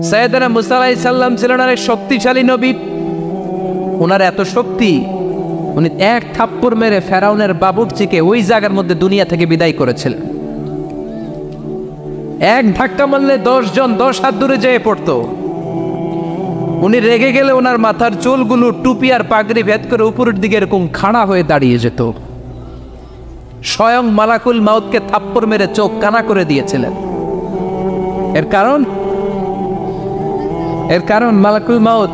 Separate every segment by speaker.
Speaker 1: সাইয়েদনা মুসা আলাইহিস সালাম ছিলেন এক শক্তিশালী নবী। ওনার এত শক্তি, উনি এক থাপ্পড় মেরে ফেরাউনের বাবুর্চিকে ওই জায়গার মধ্যে দুনিয়া থেকে বিদায় করেছিলেন। এক ধাক্কা মারলে 10 জন 10 হাত দূরে যেয়ে পড়তো। উনি রেগে গেলে ওনার মাথার চুলগুলো টুপি আর পাগড়ি ভেদ করে উপরের দিকে এরকম খাড়া হয়ে দাঁড়িয়ে যেত। স্বয়ং মালাকুল মাউতকে থাপ্পড় মেরে চোখ কানা করে দিয়েছিলেন। এর কারণ মালাকুল মাউত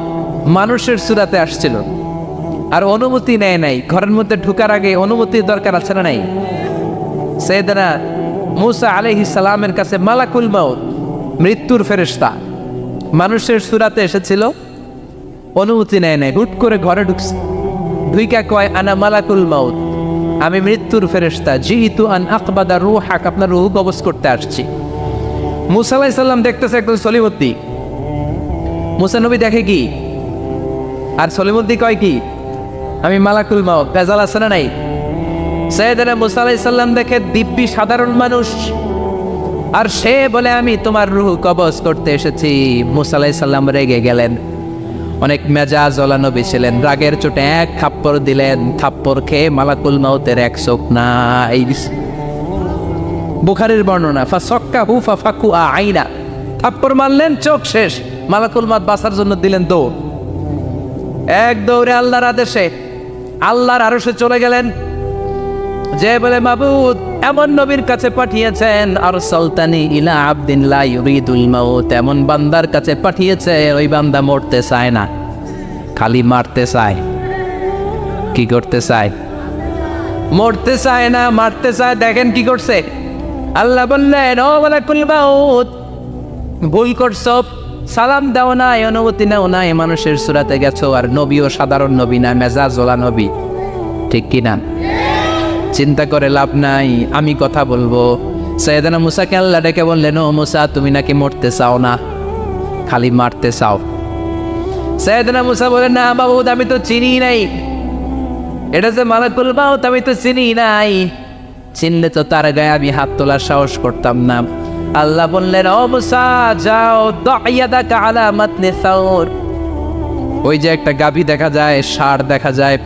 Speaker 1: মানুষের সূরাতে আসছিল আর অনুমতি নেয় নাই। ঘরের মধ্যে ঢোকার আগে অনুমতির দরকার আছে না নাই? সাইয়েদনা মুসা আলাইহিস সালামের কাছে মালাকুল মাউত মৃত্যুর ফেরেশতা মানুষের সূরাতে এসেছিল, অনুমতি নেয় নাই, হুট করে ঘরে ঢুকছে। ঢুইকা কয়, আনা মালাকুল মাউত, আমি মৃত্যুর ফেরেশতা, জিইতু আন আকবাদা রূহাক, আপনার রূহ কবজ করতে আসছি। মুসা আলাইহিস সালাম দেখতেছে একজন সলিমুদ্দি। মুসা নবী দেখে কি আর সলিমুদ্দি কয় কি, আমি মালাকুল মাউত। ভেজাল আছে না নাই? সাইয়েদনা মুসা আলাইহিস সালাম দেখে দিব্যি সাধারণ মানুষ, আর সে বলে আমি তোমার রূহ কবজ করতে এসেছি। মুসা আলাইহিস সালাম রেগে গেলেন। অনেক মেজাজ ওলা নবী ছিলেন। রাগের চোটে এক থাপ্পড় দিলেন। থাপ্পড় খেয়ে মালাকুল মাউতের এক চোখ নাই। বুখারীর বর্ণনা, ফাসাক্কাহু ফাফাকু আইনা, থাপ্পড় মারলেন, চোখ শেষ। মালাকুল মাউত বাঁচার জন্য দিলেন দৌড়। এক দৌড়ে আল্লাহর আদেশে আল্লাহর আরশে চলে গেলেন। যে বলে, মাবুদ এমন নবীর কাছে পাঠিয়েছেন, আরসালতানি ইলা আবদিন লা ইউরিদুল মাউত, এমন বান্দার কাছে পাঠিয়েছে ওই বান্দা মরতে চায় না, খালি মারতে চায়। কি করতে চায়? মরতে চায় না, মারতে চায়। দেখেন কি করছে। আল্লাহ বললেন, ও মালাকুল মাউত, ভুল করছো, সালাম দাও নাই, অনুমতি নাও নাই, মানুষের সূরাতে গেছো, আর নবীও সাধারণ নবী না, মেজাজওয়ালা নবী। ঠিক কি না? চিন্তা করে লাভ নাই, আমি কথা বলবো। সাইয়েদনা মুসাকে আল্লাহ ডেকে বললেন, ও মুসা, তুমি নাকি মরতে চাও না, খালি মারতে চাও। সাইয়েদনা মুসা বলেন, না মাবুদ, আমি তো চিনি নাই, এটা যে মালাকুল মাউত আমি তো চিনি নাই, চিনলে তো তার গায়ে আমি হাত তোলার সাহস করতাম না। আল্লাহ বললেন, ও মুসা যাও, দাইয়াদাকা আলা মাতনি সাউর, ওই যে একটা গাভী দেখা যায়, ষাঁড় দেখা যায়,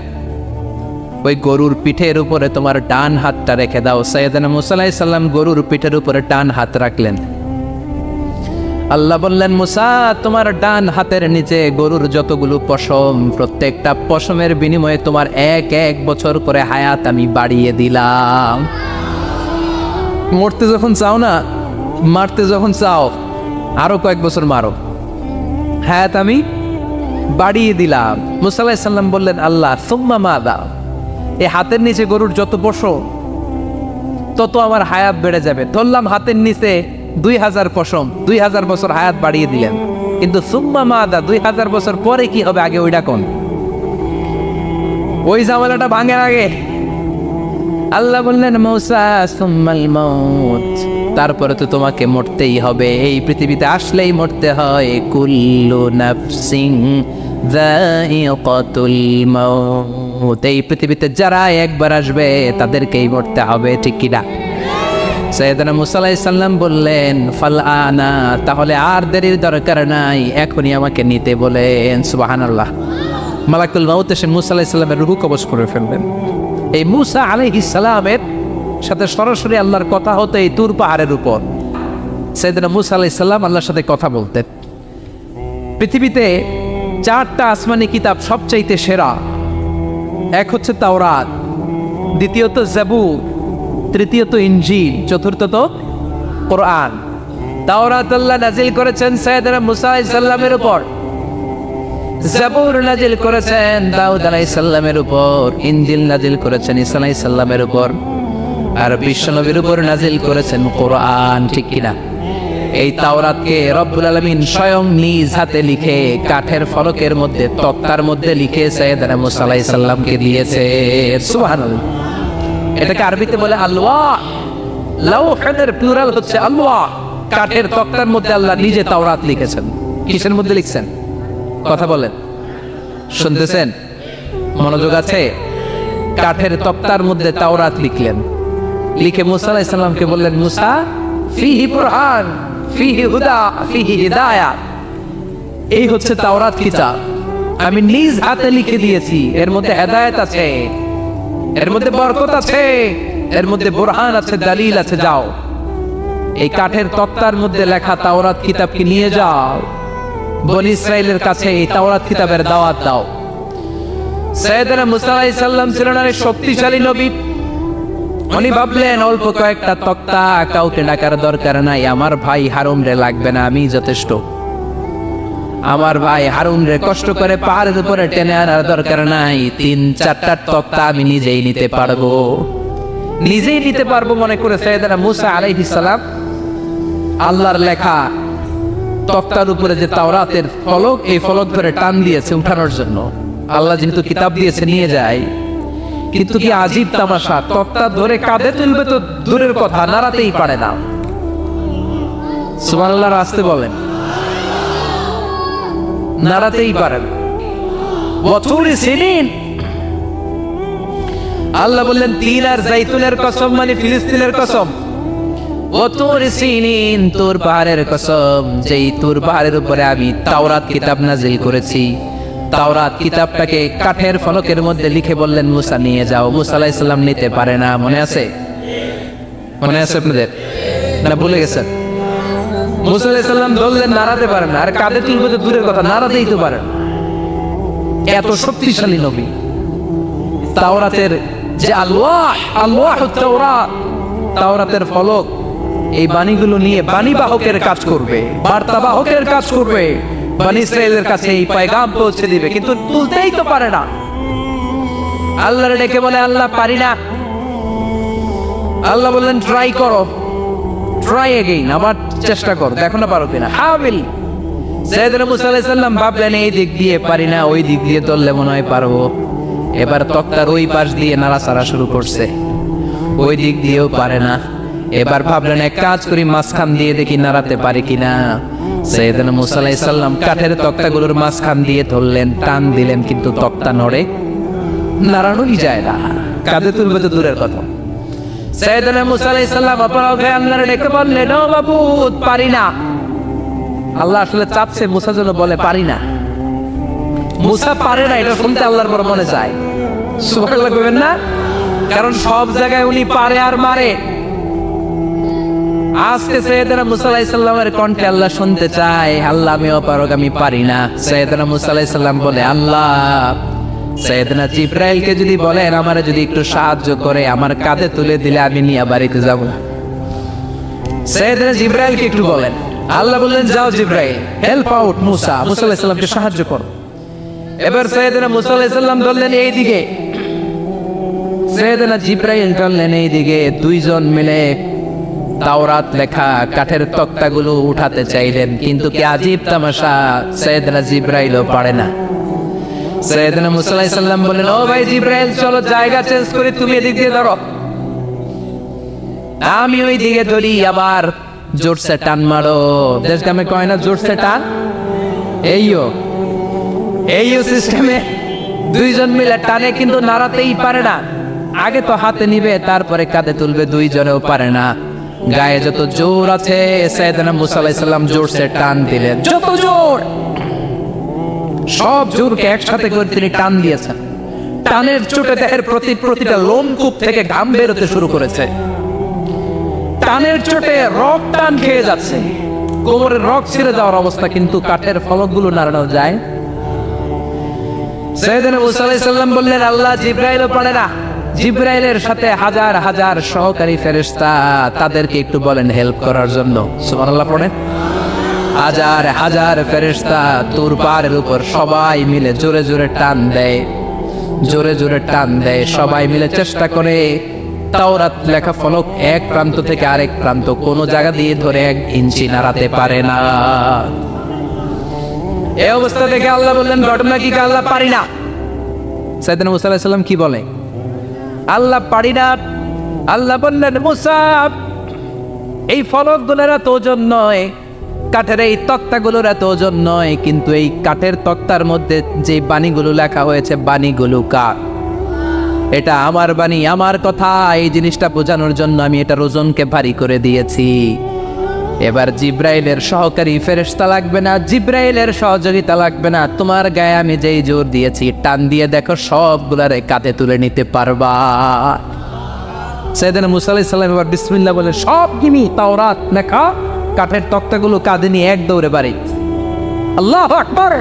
Speaker 1: ওই গরুর পিঠের উপরে তোমার ডান হাতটা রেখে দাও। সাইয়েদনা মুসা আলাইহিস সালাম গরুর পিঠের উপরে ডান হাত রাখলেন। আল্লাহ বললেন, মুসা, তোমার ডান হাতের নিচে গরুর যতগুলো পশম, প্রত্যেকটা পশমের বিনিময়ে তোমার এক বছর করে হায়াত আমি বাড়িয়ে দিলাম। মরতে যখন চাও না, মারতে যখন চাও, আরো কয়েক বছর মারো, হায়াত আমি বাড়িয়ে দিলাম। মুসা আলাইহিস সালাম বললেন, আল্লাহ সুম্মা মাযা, এই হাতের নিচে গরুর যত পশম তত আমার হায়াত বেড়ে যাবে। ধরলাম হাতের নিচে 2000 পশম, 2000 বছর হায়াত বাড়িয়ে দিলেন, কিন্তু সুম্মা মাদা, 2000 বছর পরে কি হবে, আগে ওইটা কোন, ওই ঝামেলাটা ভাঙের আগে। আল্লাহ বললেন, মুসা সুম্মাল মাউত, তারপরে তো তোমাকে মরতেই হবে, এই পৃথিবীতে আসলেই মরতে হয়। কুল্লু নাফসিন যায়িকাতুল মাউত, এই পৃথিবীতে যারা একবার আসবে তাদেরকেই মরতে হবে। ঠিক কি না? সাইয়েদনা মুসা আলাইহিস সালাম বললেন, ফাল আনা, তাহলে আর দেরির দরকার নাই, এখনই আমাকে নিতে বলেন। সুবহানাল্লাহ। মালাকুল মাউত এসে মুসা আলাইহিস সালামের রূহ কবজ করে ফেললেন। এই মুসা আলাইহিস সালামের সাথে সরাসরি আল্লাহর কথা হতো এই তুর পাহাড়ের উপর। সাইয়েদনা মুসা আলাইহিস সালাম আল্লাহর সাথে কথা বলতেন। পৃথিবীতে 4টা আসমানি কিতাব সবচাইতে সেরা। এক হচ্ছে তাওরাত, দ্বিতীয়ত জাবুর, তৃতীয়ত ইনজিল, চতুর্থত কোরআন। তাওরাত আল্লাহ নাজিল করেছেন সাইয়েদনা মুসা আলাইহিস সালামের উপর, জাবুর নাজিল করেছেন দাউদ আলাইহিস সালামের উপর, ইনজিল নাজিল করেছেন ঈসা আলাইহিস সালামের উপর, আর বিশ্বনবীর উপর নাজিল করেছেন কোরআন। ঠিক কিনা? এই তাওরাতকে রব্বুল আলামিন স্বয়ং নিজ হাতে লিখে কাঠের ফলকের মধ্যে, তক্তার মধ্যে লিখে সাইয়েদনা মুসা আলাইহিস সালামকে দিয়েছে। সুবহানাল্লাহ। এটাকে আরবিতে বলে আলওয়াহ। লাওহের প্লুরাল হচ্ছে আলওয়াহ। কাঠের তক্তার মধ্যে আল্লাহ নিজে তাওরাত লিখেছেন। কিসের মধ্যে লিখছেন? কথা বলেন, শুনতেছেন? মনোযোগ আছে? কাঠের তক্তার মধ্যে তাওরাত লিখলেন। লিখে মুসা আলাইহিস সালামকে বললেন, মুসা ফিহি বুরহান, ফিহি হুদা ফিহি হিদায়াত। এই হচ্ছে তাওরাত কিতাব, আমি নিজ হাতে লিখে দিয়েছি। এর মধ্যে হেদায়েত আছে, এর মধ্যে বরকত আছে, এর মধ্যে বুরহান আছে, দলিল আছে। যাও এই কাঠের তক্তার মধ্যে লেখা তাওরাত কিতাবকে নিয়ে যাও, বনি ইসরাইলের কাছে এই তাওরাত কিতাবের দাওয়াত দাও। সাইয়েদনা মুসা আলাইহিস সালাম ছিলেন এক শক্তিশালী নবী। উনি ভাবলেন অল্প কয়েকটা তক্তা, কাউকে ডাকার দরকার নাই, আমার ভাই হারুন রে লাগবে না, আমি যথেষ্ট। আমার ভাই হারুন রে কষ্ট করে পাহাড়ের উপরে টেনে আনার দরকার নাই, 3-4টা তক্তা আমি নিজেই নিতে পারবো, নিজেই নিতে পারবো মনে করে সাইয়েদনা মুসা আলাইহিস সালাম আল্লাহর লেখা তক্তার উপরে যে তাওরাতের ফলক, এই ফলক ধরে টান দিয়েছে উঠানোর জন্য। আল্লাহ যেহেতু কিতাব দিয়েছে নিয়ে যায়, কিন্তু কি আজীব তামাশা, তক্তা ধরে কাঁধে তুলবে তো দূরের কথা, নাড়াতেই পারে না। সুবহানাল্লাহ, আসতে বলেন, নাড়াতেই পারেন। ওয়াতুরি সিনিন, আল্লাহ বললেন তিন আর জাইতুনের কসম, মানে ফিলিস্তিনের কসম। ওয়াতুরি সিনিন, তুর পাহাড়ের কসম, যেই তুর পাহাড়ের উপরে আমি তাওরাত কিতাব নাজিল করেছি। তাওরাত কিতাবটাকে কাঠের ফলকের মধ্যে লিখে বললেন মুসা নিয়ে যাও। মুসা আলাইহিস সালাম নিতে পারে না, মনে আছে? মনে আছে আপনাদের না ভুলে গেছেন? মুসা আলাইহিস সালাম ধরলেন, নাড়াতে পারেন না, আর কাঁধে তুলবে তো দূরের কথা, নাড়াতেই তো পারেন। এত শক্তিশালী নবী। তাওরাতের যে আলওয়াহুত তাওরাত, তাওরাতের ফলক, এই বাণীগুলো নিয়ে বাণী বাহকের কাজ করবে, বার্তা বাহকের কাজ করবে, বনি ইসরাইলের কাছে এই পয়গাম পৌঁছে দিবে, কিন্তু তুলতেই তো পারে না। আল্লাহর ডেকে বলে, আল্লাহ পারি না। আল্লাহ বললেন ট্রাই করো, ট্রাই এগেইন, আবার চেষ্টা করো, দেখো না পারো কিনা। হাবিল সাইয়েদনা মুসা আলাইহিস সালাম ভাবলেন এই দিক দিয়ে পারি না, ওই দিক দিয়ে ধরলে মনে হয় পারবো। এবার তক্তার ওই পাশ দিয়ে নাড়াচাড়া শুরু করছে, ওই দিক দিয়েও পারে না। এবার ভাবলেন এক কাজ করি, মাঝখান দিয়ে দেখি নাড়াতে পারি কিনা। সাইয়েদনা মুসা আলাইহিস সালাম কাঠের তক্তাগুলোর মাঝখান দিয়ে ধরলেন, টান দিলেন, কিন্তু তক্তা নড়ে, নাড়ানোই যায় না, কাঁধে তুলবে তো দূরের কথা। সাইয়েদনা মুসা আলাইহিস সালাম অপরাধ হয়ে আল্লাহর ডেকে বললেন, ও বাবু পারি না। আল্লাহ আসলে চাচ্ছে মুসা যেন বলে পারি না। মুসা পারে না এটা শুনতে আল্লাহর বড় মনে চায়। সুবহানাল্লাহ কইবেন না? কারণ সব জায়গায় উনি পারে আর মারে। আজকে সাইয়েদনা মুসা আলাইহিস সালামের কণ্ঠে আল্লাহ শুনতে চায়, আল্লাহ আমি অপারগ, আমি পারি না। সাইয়েদনা মুসা আলাইহিস সালাম বলে, আল্লাহ সাইয়েদনা জিবরাইলকে যদি বলেন আমারে যদি একটু সাহায্য করে, আমার কাঁধে তুলে দিলে আমি নিয়ে বাড়িতে যাব। সাইয়েদনা জিবরাইলকে একটু বলেন। আল্লাহ বললেন, যাও জিবরাইল, হেল্প আউট মুসা, মুসা আলাইহিস সালামকে সাহায্য করো। এবার সাইয়েদনা মুসা আলাইহিস সালাম বললেন এইদিকে, সাইয়েদনা জিবরাইল বললেন এইদিকে। দুইজন মিলে তাওরাত লেখা কাঠের তক্তাগুলো উঠাতে চাইলেন, কিন্তু কি আজীব তামাশা, সাইয়েদনা জিবরাইলও পারে না। সাইয়েদনা মুসা আলাইহিস সালাম বললেন, ও ভাই জিবরাইল, চলো জায়গা চেঞ্জ করে তুমি এদিক দিয়ে ধরো, আমি ওই দিকে ধরি, আবার জোরসে টান মারো। দেশ গ্রামে কয় না জোরসে টান, এইও সিস্টেমে দুইজন মিলে টানে, কিন্তু নাড়াতেই পারে না। আগে তো হাতে নিবে, তারপরে কাঁধে তুলবে, দুইজনেও পারে না। গায়ে যত জোর আছে, সাইয়েদনা মুসা আলাইহিস সালাম জোরসে টান দিলেন, যত জোর, সব জোরকে একসাথে করে তিনি টান দিয়েছেন। টানের চোটে দেহের প্রতিটা লোমকূপ থেকে ঘাম বেরোতে শুরু করেছে। টানের চোটে রক টান খেয়ে যাচ্ছে, কোমরের রক ছিঁড়ে যাওয়ার অবস্থা, কিন্তু কাঠের ফলকগুলো নাড়ানো যায়। সাইয়েদনা মুসা আলাইহিস সালাম বললেন, আল্লাহ জিবরাইলও পারে না। জিবরাইলের সাথে হাজার হাজার সহকারী ফেরেশতা, তাদেরকে একটু বলেন হেল্প করার জন্য। সুবহানাল্লাহ পড়েন। হাজার হাজার ফেরেশতা তুর পাহাড়ের উপর সবাই মিলে জোরে জোরে টান দেয়, জোরে জোরে টান দেয়। সবাই মিলে চেষ্টা করে তাওরাত লেখা ফলক এক প্রান্ত থেকে আরেক প্রান্ত কোনো জায়গা দিয়ে ধরে 1 ইঞ্চি নাড়াতে পারে না। এই অবস্থা দেখে আল্লাহ বললেন, ঘটনা কি? আল্লাহ পারি না। সাইয়েদনা মুসা আলাইহিস সালাম কি বলে? আল্লাহ পারি না। আল্লাহ বললেন, মুসা এই ফলকগুলোর এত ওজন নয়, কাঠের এই তক্তাগুলোর এত ওজন নয়, কিন্তু এই কাঠের তক্তার মধ্যে যে বাণীগুলো লেখা হয়েছে, বাণীগুলো কার? এটা আমার বাণী, আমার কথা। এই জিনিসটা বোঝানোর জন্য আমি এটার ওজনকে ভারী করে দিয়েছি। এবার জিব্রাইলের সহকারী ফেরেশতা লাগবে না, জিব্রাইলের সহযোগিতা লাগবে না, তোমার গায়ে আমি যেই জোর দিয়েছি টান দিয়ে দেখো সবগুলারে কাঁধে তুলে নিতে পারবা। সাইয়েদনা মুসা আলাইহিস সালাম এবার বিসমিল্লাহ বলে সব গিমি তাওরাত লেখা কাঠের তক্তাগুলো কাঁধে নিয়ে এক দৌড়ে বাড়ি। আল্লাহু আকবার।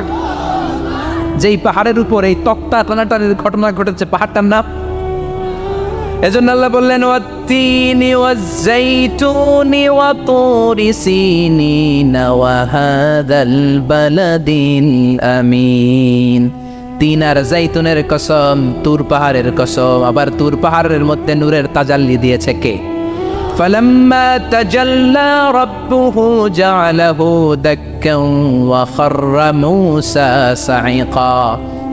Speaker 1: যেই পাহাড়ের উপর এই তক্তা টানাটানির ঘটনা ঘটেছে পাহাড়টার নাম, এজন্য আল্লাহ বললেন ওয়াত্তিনি ওয়াজ্জাইতুনি ওয়া তুরি সিনিনা ওয়া হাযাল বালাদিল আমিন। তিন আর জাইতুনের কসম, তুর পাহাড়ের কসম। আবার তুর পাহাড়ের মধ্যে নূরের তাজাল্লি দিয়েছে কে? فلما تجلى ربه جعله دكا وخر موسى صعقا।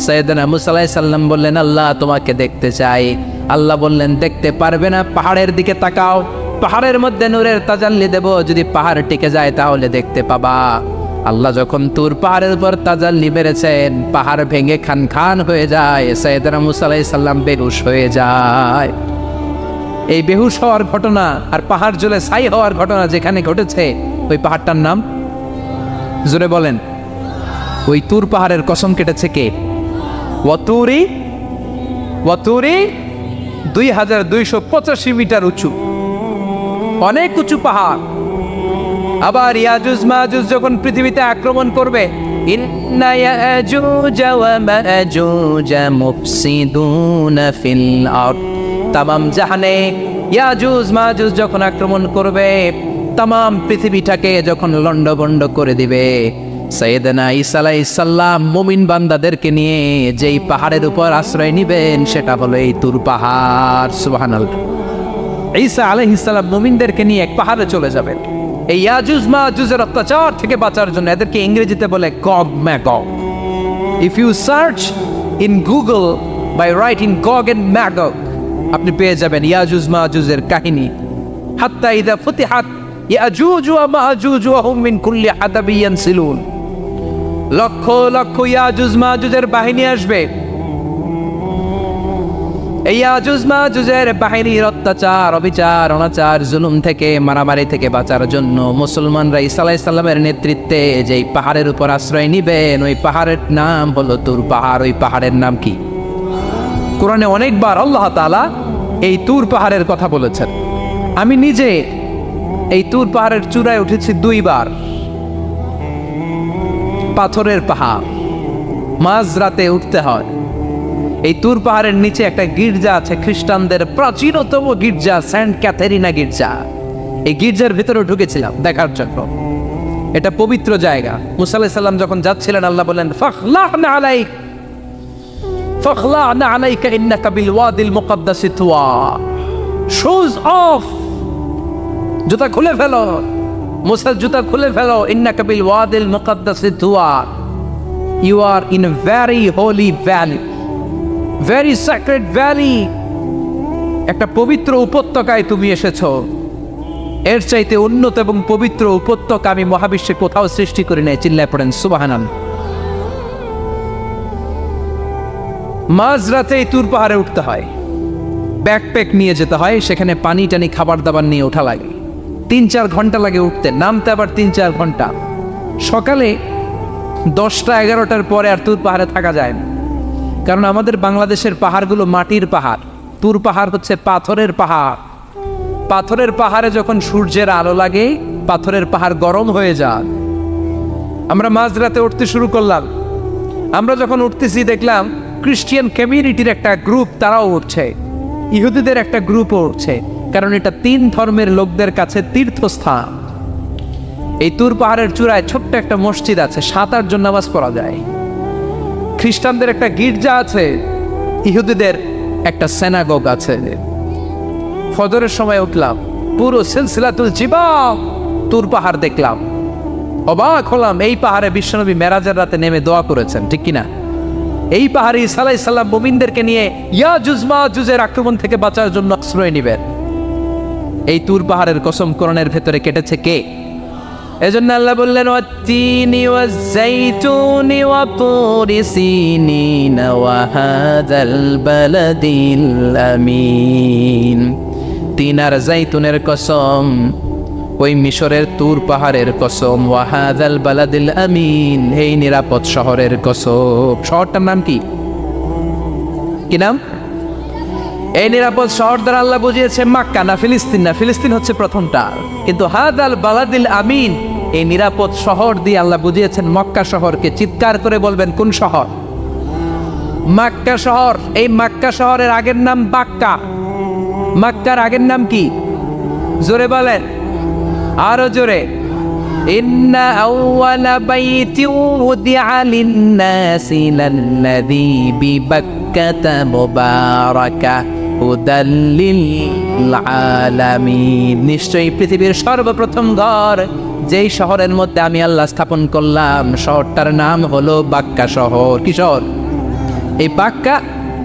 Speaker 1: সাইয়েদনা মুসা আলাইহিস সালাম বললেন আল্লাহ তোমাকে দেখতে চাই। আল্লাহ বললেন দেখতে পারবে না, পাহাড়ের দিকে তাকাও, পাহাড়ের মধ্যে নূরের তাজাল্লি দেব, যদি পাহাড় টিকে যায় তাহলে দেখতে পাবা। আল্লাহ যখন তুর পাহাড়ের উপর তাজাল্লি মেরেছেন, পাহাড় ভেঙে খান খান হয়ে যায়, সাইয়েদনা মুসা আলাইহিস সালাম বেহুশ হয়ে যায়। এই বেহুশ হওয়ার ঘটনা আর পাহাড় জ্বলে ছাই হওয়ার ঘটনা যেখানে ঘটেছে, ওই পাহাড়টার নাম জোরে বলেন। ওই তুর পাহাড়ের কসম কেটেছে কে? ওয়াতুরি 2285 মিটার উঁচু, অনেক উঁচু পাহাড়। আবার ইয়াজুজ মাজুজ যখন পৃথিবীতে আক্রমণ করবে, ইন্না ইয়াজুজ ওয়া মাজুজ মুফসিদুনা ফিল আরদ। তামাম জাহানে ইয়াজুজ মাজুজ যখন আক্রমণ করবে, তামাম পৃথিবীটাকে যখন লন্ডভন্ড করে দিবে, সাইয়েদনা ঈসা আলাইহিস সালাম মুমিন বান্দাদেরকে নিয়ে যেই পাহাড়ের উপর আশ্রয় নিবেন সেটা হলো এই তুর পাহাড়। সুবহানাল্লাহ। ঈসা আলাইহিস সালাম মুমিনদেরকে নিয়ে এক পাহাড়ে চলে যাবেন এই ইয়াজুজ মাজুজের অত্যাচার থেকে বাঁচার জন্য। এদেরকে ইংরেজিতে বলে Gog Magog. If you search in Google by writing Gog and Magog, আপনি পেয়ে যাবেন ইয়াজুজ মাজুজের কাহিনী। হাত্তা ইযা ফুতিহাত ইয়াজুজ ওয়া মাজুজ ওয়া হুম মিন কুল্লি হাদাবিন ইয়ানসিলুন। লক্ষ লক্ষ ইয়াজুজ মাজুজের বাহিনী আসবে। এই ইয়াজুজ মাজুজের বাহিনীর অত্যাচার, অবিচার, অনাচার, জুলুম থেকে, মারামারি থেকে বাঁচার জন্য মুসলমানরা ঈসা আলাইহিস সালামের নেতৃত্বে যেই পাহাড়ের উপর আশ্রয় নিবেন, ওই পাহাড়ের নাম হলো তুর পাহাড়। ওই পাহাড়ের নাম কি? কোরআনে অনেকবার আল্লাহ তাআলা এই তুর পাহাড়ের কথা বলেছেন। আমি নিজে এই তুর পাহাড়ের চূড়ায় উঠেছি 2 বার। পাথরের পাহাড়, মাঝরাতে উঠতে হয়। এই তুর পাহাড়ের নিচে একটা গির্জা আছে, খ্রিস্টানদের প্রাচীনতম গির্জা, সেন্ট ক্যাথেরিনা গির্জা। এই গির্জার ভিতরে ঢুকেছিলাম দেখার জন্য। এটা পবিত্র জায়গা। মুসা আলাইহিস সালাম যখন যাচ্ছিলেন, আল্লাহ বলেন ফাখলা'না আলাইক ফাখলা'না আলাইকা ইন্নাকা বিল ওয়াদিল মুকাদ্দাসি তুয়া। শুজ অফ, জুতা খুলে ফেলো। মুসা জুতা খুলে ফেলো। ইন্নাকা বিল ওয়াদিল মুকাদ্দাসি তুয়া। You are in a very holy valley, very sacred valley. একটা পবিত্র উপত্যকায় তুমি এসেছো। এর চাইতে উন্নত এবং পবিত্র উপত্যকা আমি মহাবিশ্বে কোথাও সৃষ্টি করি নাই। চিল্লায় পড়েন সুবহানাল্লাহ। মাঝরাতে এই তুর পাহাড়ে উঠতে হয়, ব্যাকপ্যাক নিয়ে যেতে হয়, সেখানে পানি টানি খাবার দাবার নিয়ে ওঠা লাগে। 3-4 ঘন্টা লাগে উঠতে, নামতে আবার 3-4 ঘন্টা। সকালে 10টা-11টার পরে আর তুর পাহাড়ে থাকা যায় না, কারণ আমাদের বাংলাদেশের পাহাড়গুলো মাটির পাহাড়, তুর পাহাড় হচ্ছে পাথরের পাহাড়। পাথরের পাহাড়ে যখন সূর্যের আলো লাগে, পাথরের পাহাড় গরম হয়ে যায়। আমরা মাঝরাতে উঠতে শুরু করলাম। আমরা যখন উঠতেছি দেখলাম খ্রিস্টিয়ান কমিউনিটির একটা গ্রুপ, তারাও উঠছে, ইহুদিদের একটা গ্রুপও উঠছে, কারণ এটা 3 ধর্মের লোকদের কাছে তীর্থস্থান। এই তুর পাহাড়ের চূড়ায় ছোট্ট একটা মসজিদ আছে, 7-8 জন নামাজ পড়া যায়। খ্রিস্টানদের একটা গির্জা আছে, ইহুদিদের একটা সিনাগগ আছে। ফজরের সময় উঠলাম, পুরো সিলসিলাতুল জিবা তুর পাহাড় দেখলাম। অবাক হলাম, এই পাহাড়ে বিশ্বনবী মেরাজের রাতে নেমে দোয়া করেছেন, ঠিক কিনা? এই পাহাড়ে ঈসা আলাইহিস সালাম মুমিনদেরকে নিয়ে ইয়াজুজ মাজুজের আক্রমণ থেকে বাঁচার জন্য আশ্রয় নেবেন। এই তুর পাহাড়ের কসম কোরআনের ভেতরে কেটেছে কে? এজন্য আল্লাহ বললেন ওয়াত্তিনি ওয়াজ্জাইতুনি ওয়া তুরি সিনিনা ওয়া হাযাল বালাদিল আমিন। তিন আর জাইতুনের কসম, ওই মিশরের তুর পাহাড়ের কসম, ওয়া হাযাল বালাদিল আমিন, এই নিরাপদ শহরের কসম। শহরটার নাম কি? কি নাম? এই নিরাপদ শহর দ্বারা আল্লাহ বুঝিয়েছে মক্কা, না ফিলিস্তিন না। ফিলিস্তিন হচ্ছে প্রথমটা, কিন্তু হাযাল বালাদিল আমিন, এই নিরাপদ শহর দিয়ে আল্লাহ বুঝিয়েছেন মক্কা শহরকে। চিৎকার করে বলবেন কোন শহর? মক্কা শহর। এই মক্কা শহরের আগের নাম বাক্কা। মক্কার আগের নাম কি? জোরে বলেন, আরো জোরে। ইন্না আউওয়ালা বাইতিন উদিআ লিন-নাসি লাল্লাযী বিবাক্কাতা মুবারাকা হুদাল লিল আলামিন, নিশ্চয়ই পৃথিবীর সর্বপ্রথম ঘর যেই শহরের মধ্যে আমি আল্লাহ স্থাপন করলাম, শহরটার নাম হলো বাক্কা শহর। কি শহর? এই বাক্কা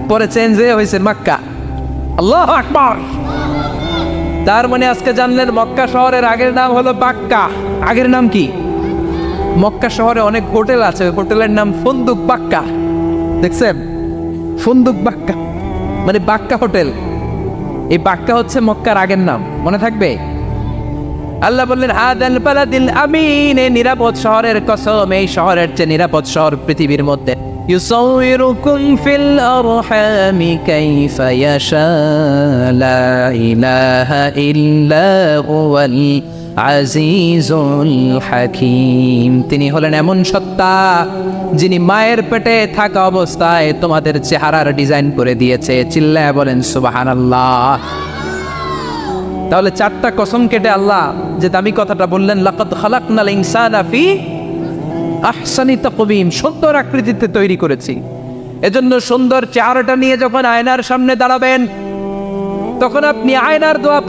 Speaker 1: পরে চেঞ্জ হয়েছে মক্কা। আল্লাহু আকবার। তার মানে আজকে জানলেন মক্কা শহরের আগের নাম হলো বাক্কা। আগের নাম কি? মক্কা শহরে অনেক হোটেল আছে, ওই হোটেলের নাম ফুন্দুক বাক্কা। দেখছেন? ফুন্দুক বাক্কা মানে বাক্কা হোটেল। এই বাক্কা হচ্ছে মক্কার আগের নাম, মনে থাকবে। আল্লাহ বললেন হাযাল বালাদিল আমিন, এই নিরাপদ শহরের কসম, এই শহরের চেয়ে নিরাপদ শহর পৃথিবীর মধ্যে। ইউসাউইরুকুম ফিল আরহামি কাইফা ইয়াশা লা ইলাহা ইল্লা হুয়াল আজিজুল হাকিম, তিনি হলেন এমন সত্তা যিনি মায়ের পেটে থাকা অবস্থায় তোমাদের চেহারার ডিজাইন করে দিয়েছে। চিল্লায়া বলেন সুবহানাল্লাহ। তাহলে চারটা কসম কেটে আল্লাহ যে দামি কথাটা বললেন, লাকাদ খালাকনাল ইনসানা ফি আহসানি তাকওয়িম, সুন্দর আকৃতিতে তৈরি করেছি। এজন্য সুন্দর চেহারাটা নিয়ে যখন আয়নার সামনে দাঁড়াবেন, তখন আপনি আয়নার দোয়া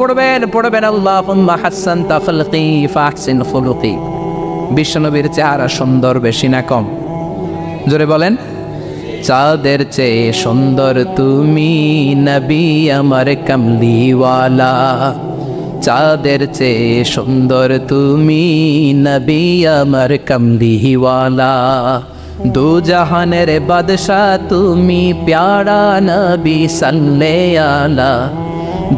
Speaker 1: পড়বেন আল্লাহুম্মা হাসসানতা খালকি ফাহসিন খুলুকি। বিশ্বনবীর চেহারা সুন্দর বেশি না কম? জোরে বলেন। চাঁদের চেয়ে সুন্দর তুমি নবী আমার কামলিওয়ালা, চাঁদের চেয়ে সুন্দর তুমি নবী আমার কামলিওয়ালা, দু জাহানের বাদশা তুমি প্যারা নবী সাল্লাল্লাহু আলা,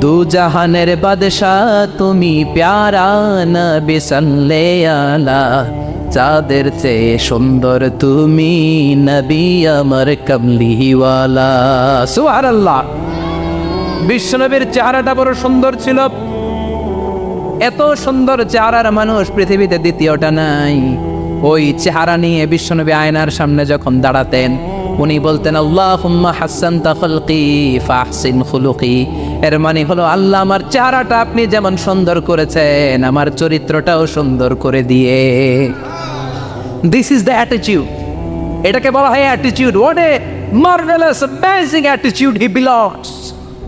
Speaker 1: দু জাহানের বাদশা তুমি প্যারা নবী সাল্লাল্লাহু আলা, চাঁদের চেয়ে সুন্দর তুমি নবী আমার কামলিওয়ালা। সুবহানাল্লাহ। বিশ্বনবীর চেহারাটা বড় সুন্দর ছিল। এত সুন্দর চেহারার মানুষ পৃথিবীতে দ্বিতীয়টা নাই। ওই চেহারা নিয়ে বিশ্বনবী আয়নার সামনে যখন দাঁড়াতেন, উনি বলতেন আল্লাহুম্মা হাসসানতা খালকি ফাহসিন খুলুকি। এর মানে হলো, আল্লাহ আমার চেহারাটা আপনি যেমন সুন্দর করেছেন, আমার চরিত্রটাও সুন্দর করে দিয়ে। This is the attitude. এটাকে বলা হয় attitude. What a marvellous amazing attitude he belongs.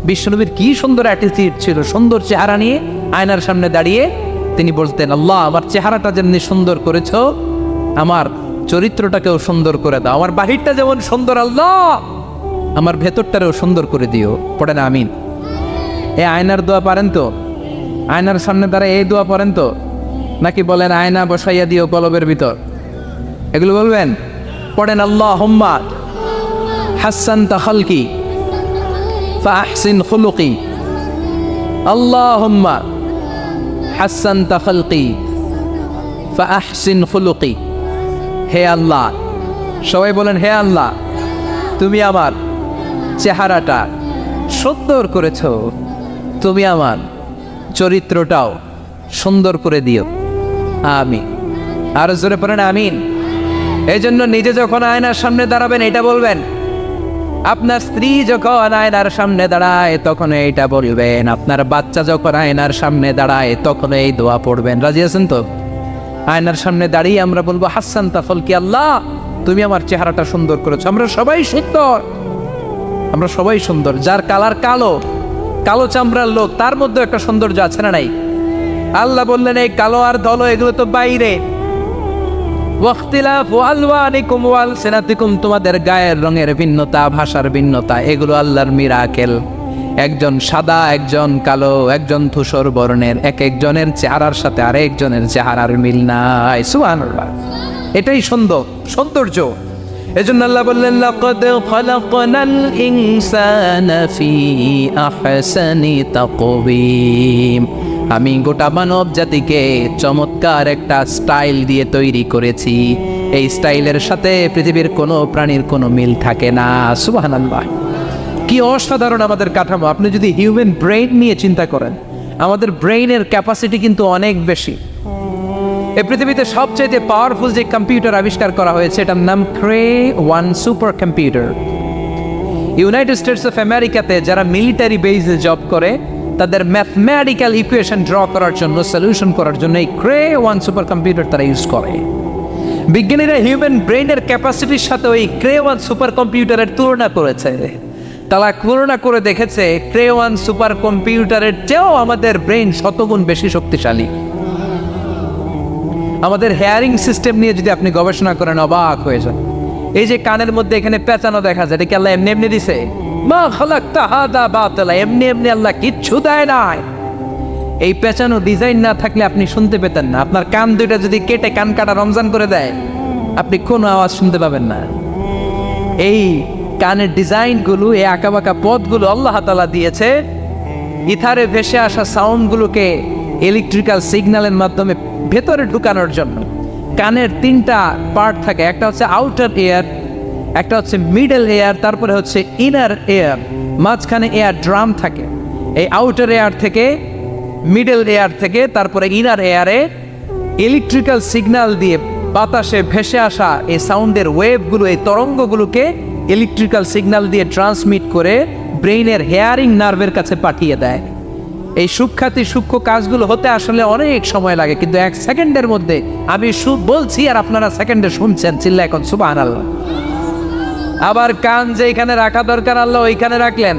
Speaker 1: বিশ্বনবীর কি সুন্দর অ্যাটিটিউড ছিল। সুন্দর চেহারা নিয়ে আয়নার সামনে দাঁড়িয়ে তিনি বলতেন, আল্লাহ আমার চেহারাটা যেমনি সুন্দর করেছো, আমার চরিত্রটাকেও সুন্দর করে দাও। আমার বাহিরটা যেমন সুন্দর, আল্লাহ আমার ভেতরটারেও সুন্দর করে দিও। পড়েন আমিন। এই আয়নার দোয়া পারেন তো? আয়নার সামনে দাঁড়ায় এই দোয়া পড়েন তো? নাকি বলেন আয়না বসাইয়া দিও কলবের ভিতর? এগুলো বলবেন? পড়েন আল্লাহুম্মা হাসসানতা খালকি ফাহসিন খুলুকি, আল্লাহুম্মা হাসসানতা খালকি ফাহসিন খুলুকি। হে আল্লাহ, সবাই বলেন হে আল্লাহ, তুমি আমার চেহারাটা সুন্দর করেছো, তুমি আমার চরিত্রটাও সুন্দর করে দিও। আমিন। আর জোরে পড়েন আমিন। এই জন্য নিজে যখন আয়নার সামনে দাঁড়াবেন এটা বলবেন, আপনার স্ত্রী যখন আয়নার সামনে দাঁড়ায় তখন এইটা বলবেন, আপনার বাচ্চা যখন আয়নার সামনে দাঁড়ায় তখন এই দোয়া পড়বেন। রাজি আছেন তো? আয়নার সামনে দাঁড়িয়ে আমরা বলবো হাসসানতা খালকি, আল্লাহ তুমি আমার চেহারাটা সুন্দর করেছো। আমরা সবাই সুন্দর, আমরা সবাই সুন্দর। যার কালার কালো, কালো চামড়ার লোক, তার মধ্যে একটা সৌন্দর্য আছে না নাই? আল্লাহ বললেন এই কালো আর ধলো এগুলো তো বাইরে। ওয়াখতিলাফু আলওয়ানিকুম ওয়া আলসিনাতিকুম, তোমাদের গায়ের রঙের ভিন্নতা, ভাষার ভিন্নতা, এগুলো আল্লাহর মিরাকেল। একজন সাদা, একজন কালো, একজন ধূসর বর্ণের, এক একজনের চেহারার সাথে আরেকজনের চেহারার মিল নাই। সুবহানাল্লাহ। এটাই সৌন্দর্য। এজন্য আল্লাহ বললেন লাকাদ খালাকনাল ইনসানা ফি আহসানি তাকওয়িম, আমি গোটা মানব জাতিকে চমৎকার একটা স্টাইল দিয়ে তৈরি করেছি, এই স্টাইলের সাথে পৃথিবীর কোনো প্রাণীর কোনো মিল থাকে না। সুবহানাল্লাহ, কি অসাধারণ আমাদের কাঠামো। আপনি যদি হিউম্যান ব্রেইন নিয়ে চিন্তা করেন, আমাদের ব্রেইনের ক্যাপাসিটি কিন্তু অনেক বেশি। এই পৃথিবীতে সবচেয়ে পাওয়ারফুল যে কম্পিউটার আবিষ্কার করা হয়েছে এটার নাম ক্রে-1 super computer. United States of আমেরিকাতে যারা মিলিটারি বেসে জব করে তাদের ম্যাথমেটিক্যাল ইকুয়েশন ড্র করার জন্য, সলিউশন করার জন্য এই ক্রে-1 সুপার কম্পিউটার তারা ইউজ করে। বিজ্ঞানীরা হিউম্যান ব্রেইনের ক্যাপাসিটির সাথে ওই ক্রে-1 সুপার কম্পিউটারের তুলনা করেছে। তারা তুলনা করে দেখেছে ক্রে-1 সুপার কম্পিউটারের চেয়েও আমাদের ব্রেইন শতগুণ বেশি শক্তিশালী। আমাদের হেয়ারিং সিস্টেম নিয়ে যদি আপনি গবেষণা করেন অবাক হয়ে যান। এই যে কানের মধ্যে এখানে পেঁচানো দেখা যায়, এটা কি আল্লাহ এমনি এমনি দিছে? মা খালাকতা হাদা বাতিলা, এমনি এমনি আল্লাহ কিচ্ছু দেয় নাই। এই পেঁচানো ডিজাইন না থাকলে আপনি শুনতে পেতেন না। আপনার কান দুইটা যদি কেটে কান কাটা রমজান করে দেয়, আপনি কোনো আওয়াজ শুনতে পাবেন না। এই কানের ডিজাইনগুলো, এই আঁকাবাঁকা পথগুলো আল্লাহ তাআলা দিয়েছে ইথারে ভেসে আসা সাউন্ডগুলোকে ইলেকট্রিক্যাল সিগন্যালের মাধ্যমে ভেতরে ঢুকানোর জন্য। কানের 3টা পার্ট থাকে, একটা হচ্ছে আউটার এয়ার, একটা হচ্ছে মিডল এয়ার, তারপরে হচ্ছে ইনার এয়ার, মাঝখানে এয়ার ড্রাম থাকে। এই আউটার এয়ার থেকে, মিডল এয়ার থেকে, তারপরে ইনার এয়ারে ইলেকট্রিক্যাল সিগন্যাল দিয়ে বাতাসে ভেসে আসা এই সাউন্ডের ওয়েভগুলো, এই তরঙ্গগুলোকে ইলেকট্রিক্যাল সিগন্যাল দিয়ে ট্রান্সমিট করে ব্রেইনের হেয়ারিং নার্ভের কাছে পাঠিয়ে দেয়। এই সূক্ষ্ম কাজগুলো হতে আসলে অনেক সময় লাগে, কিন্তু 1 সেকেন্ডের মধ্যে আমি বলছি আর আপনারা সেকেন্ডে শুনছেন। চিল্লা এখন সুবহানাল্লাহ। আবার কান যেখানে রাখা দরকার আল্লাহ ওইখানে রাখলেন,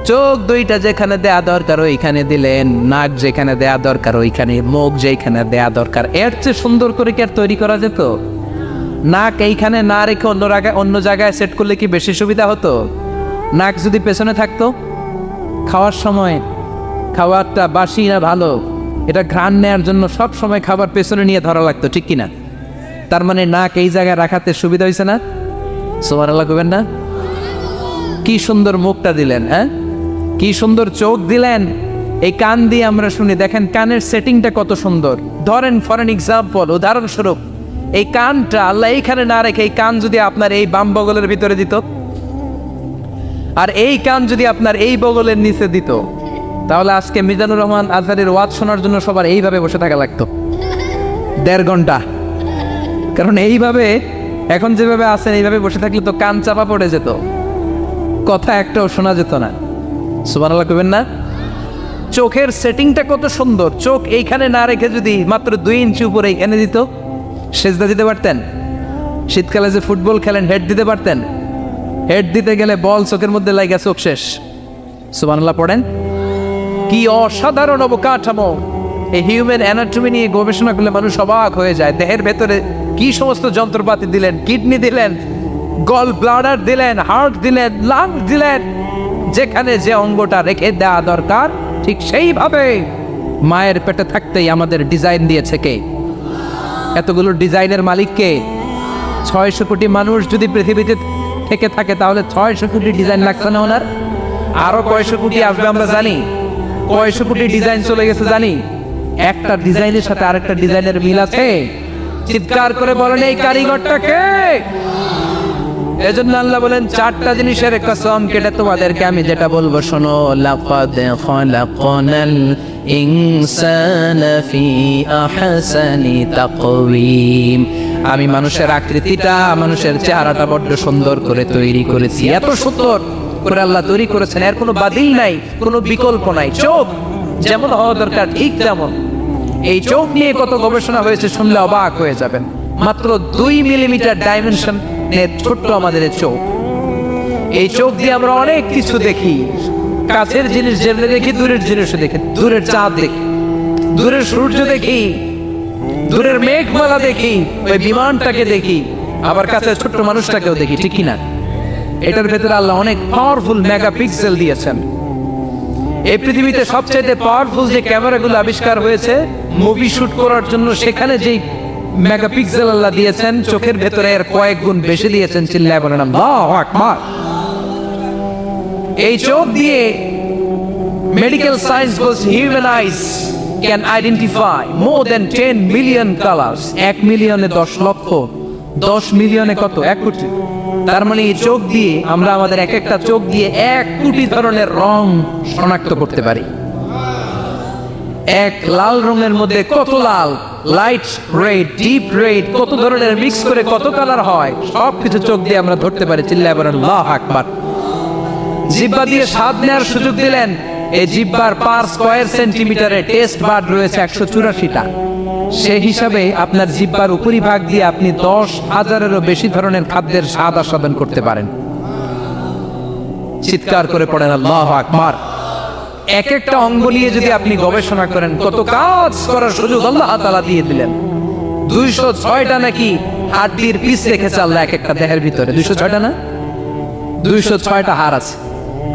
Speaker 1: চোখ দুইটা যেখানে দেয়া দরকার ওইখানে দিলেন, নাক যেখানে দেয়া দরকার ওইখানে, মুখ যেখানে দেয়া দরকার। এর চেয়ে সুন্দর করে কি আর তৈরি করা যেত? নাক এইখানে না রেখে অন্য জায়গায় সেট করলে কি বেশি সুবিধা হতো? নাক যদি পেছনে থাকতো, খাওয়ার সময় খাবারটা বাসি না ভালো এটা ঘ্রাণ নেওয়ার জন্য সব সময় খাবার পেছনে নিয়ে ধরা লাগতো, ঠিক কিনা? তার মানে নাক এই জায়গায় রাখাতে সুবিধা হয়েছে না? সুবহানাল্লাহ কইবেন না? কি সুন্দর মুখটা দিলেন, হ্যাঁ, কি সুন্দর চোখ দিলেন। এই কান দিয়ে আমরা শুনি, দেখেন কানের সেটিংটা কত সুন্দর। ধরেন ফর এন এক্সাম্পল, উদাহরণস্বরূপ এই কানটা আল্লাহ এইখানে না রেখে এই কান যদি আপনার এই বাম বগলের ভিতরে দিত, আর এই কান যদি আপনার এই বগলের নিচে দিত, তাহলে আজকে মিজানুর রহমান আজহারের ওয়াজ শোনার জন্য সবার এইভাবে বসে থাকা লাগতো 1.5 ঘন্টা। কারণ এইভাবে এখন যেভাবে আছেন এইভাবে বসে থাকলে তো কান চাপা পড়ে যেত, কথা একটাও শোনা যেত না। সুবহানাল্লাহ কইবেন না? চোখের সেটিংটা কত সুন্দর। চোখ এইখানে না রেখে যদি মাত্র 2 ইঞ্চি উপরে এইখানে দিত, সেজদা দিতে পারতেন। শীতকালে যে ফুটবল খেলেন, হেড দিতে পারতেন। হেড দিতে গেলে বল চোখের মধ্যে লাগা, চোখ শেষ। সুবহানাল্লাহ পড়েন। কি অসাধারণ অবকাঠামো! এই হিউম্যান অ্যানাটমি নিয়ে গবেষণা করলে মানুষ অবাক হয়ে যায়। দেহের ভেতরে কি সমস্ত যন্ত্রপাতি দিলেন, কিডনি দিলেন, গল ব্লাডার দিলেন, হার্ট দিলেন, লাং দিলেন। যেখানে যে অঙ্গটা রেখে দেওয়া দরকার ঠিক সেইভাবে মায়ের পেটে থাকতেই আমাদের ডিজাইন দিয়েছে কে? এতগুলো ডিজাইনের মালিক কে? 600 কোটি মানুষ যদি পৃথিবীতে থেকে থাকে তাহলে 600 কোটি ডিজাইন লাগছে না ওনার? আরো কয়শো কোটি আসবে আমরা জানি। কয়শো কোটি ডিজাইন চলে গেছে জানি। একটা ডিজাইনের সাথে আরেকটা ডিজাইনের মিল আছে? চিৎকার করে বলেন এই কারিগরটা কে? এজন্য আল্লাহ বলেন 4টা জিনিসের কসম কেটে তোমাদেরকে আমি যেটা বলবো শোনো। লাকাদ খালাকনাল ইনসানা ফি আহসানি তাকওয়িম। আমি মানুষের আকৃতিটা, মানুষের চেহারাটা বড্ড সুন্দর করে তৈরি করেছি। এত সুন্দর করে আল্লাহ তৈরি করেছেন, এর কোনো বাতিল নাই, কোনো বিকল্প নাই। চোখ যেমন হওয়া দরকার ঠিক তেমন। এই চোখ নিয়ে কত গবেষণা হয়েছে শুনলে অবাক হয়ে যাবেন। মাত্র 2 মিলিমিটার ডাইমেনশন ছোট্ট আমাদের চোখ। এই চোখ দিয়ে আমরা অনেক কিছু দেখি। কাছের জিনিস যেমনি দেখি, দূরের জিনিসও দেখি। দূরের চাঁদ দেখি, দূরের সূর্য দেখি, দূরের মেঘমালা দেখি, ওই বিমানটাকে দেখি, আবার কাছে ছোট্ট মানুষটাকেও দেখি, ঠিক কিনা? এটার ভেতরে আল্লাহ অনেক পাওয়ারফুল মেগাপিক্সেল দিয়েছেন। এই পৃথিবীতে সবচেয়ে পাওয়ারফুল যে ক্যামেরাগুলো আবিষ্কার হয়েছে মুভি শুট করার জন্য, সেখানে যেই মেগাপিক্সেল আল্লাহ দিয়েছেন চোখের ভেতরে এর কয়েক গুণ বেশি দিয়েছেন। চিল্লায় বলেন আল্লাহু আকবার। এই চোখ দিয়ে Medical science was human eyes can identify more than 10 million colors. 1 মিলিয়নে 10 লক্ষ, 10 মিলিয়নে কত? 1 কোটি। তার মানে এই চোখ দিয়ে আমরা আমাদের এক একটা চোখ দিয়ে 1 কোটি ধরনের রং শনাক্ত করতে পারি। এক লাল রঙের মধ্যে কত লাল, লাইট রেড, ডিপ রেড, কত ধরনের মিক্স করে কত কালার হয়, সব কিছু চোখ দিয়ে আমরা ধরতে পারি। চিল্লায় বলেন আল্লাহু আকবার। জিহ্বা দিয়ে স্বাদ নেওয়ার সুযোগ দিলেন। এই জিহ্বার পার স্কয়ার সেন্টিমিটারে টেস্ট বাড রয়েছে 184টা। সেই হিসাবে আপনার জিহ্বার উপরিভাগ দিয়ে আপনি 10,000-এরও বেশি ধরনের খাদ্যের স্বাদ আস্বাদন করতে পারেন। চিৎকার করে পড়েন আল্লাহু আকবার। এক একটা অঙ্গ নিয়ে যদি আপনি গবেষণা করেন, কত কাজ করার সুযোগ আল্লাহ তাআলা দিয়ে দিলেন। 206টা নাকি হাড়ের পিস রেখেছে আল্লাহ এক একটা দেহের ভিতরে। 206টা না, 206টা হাড় আছে।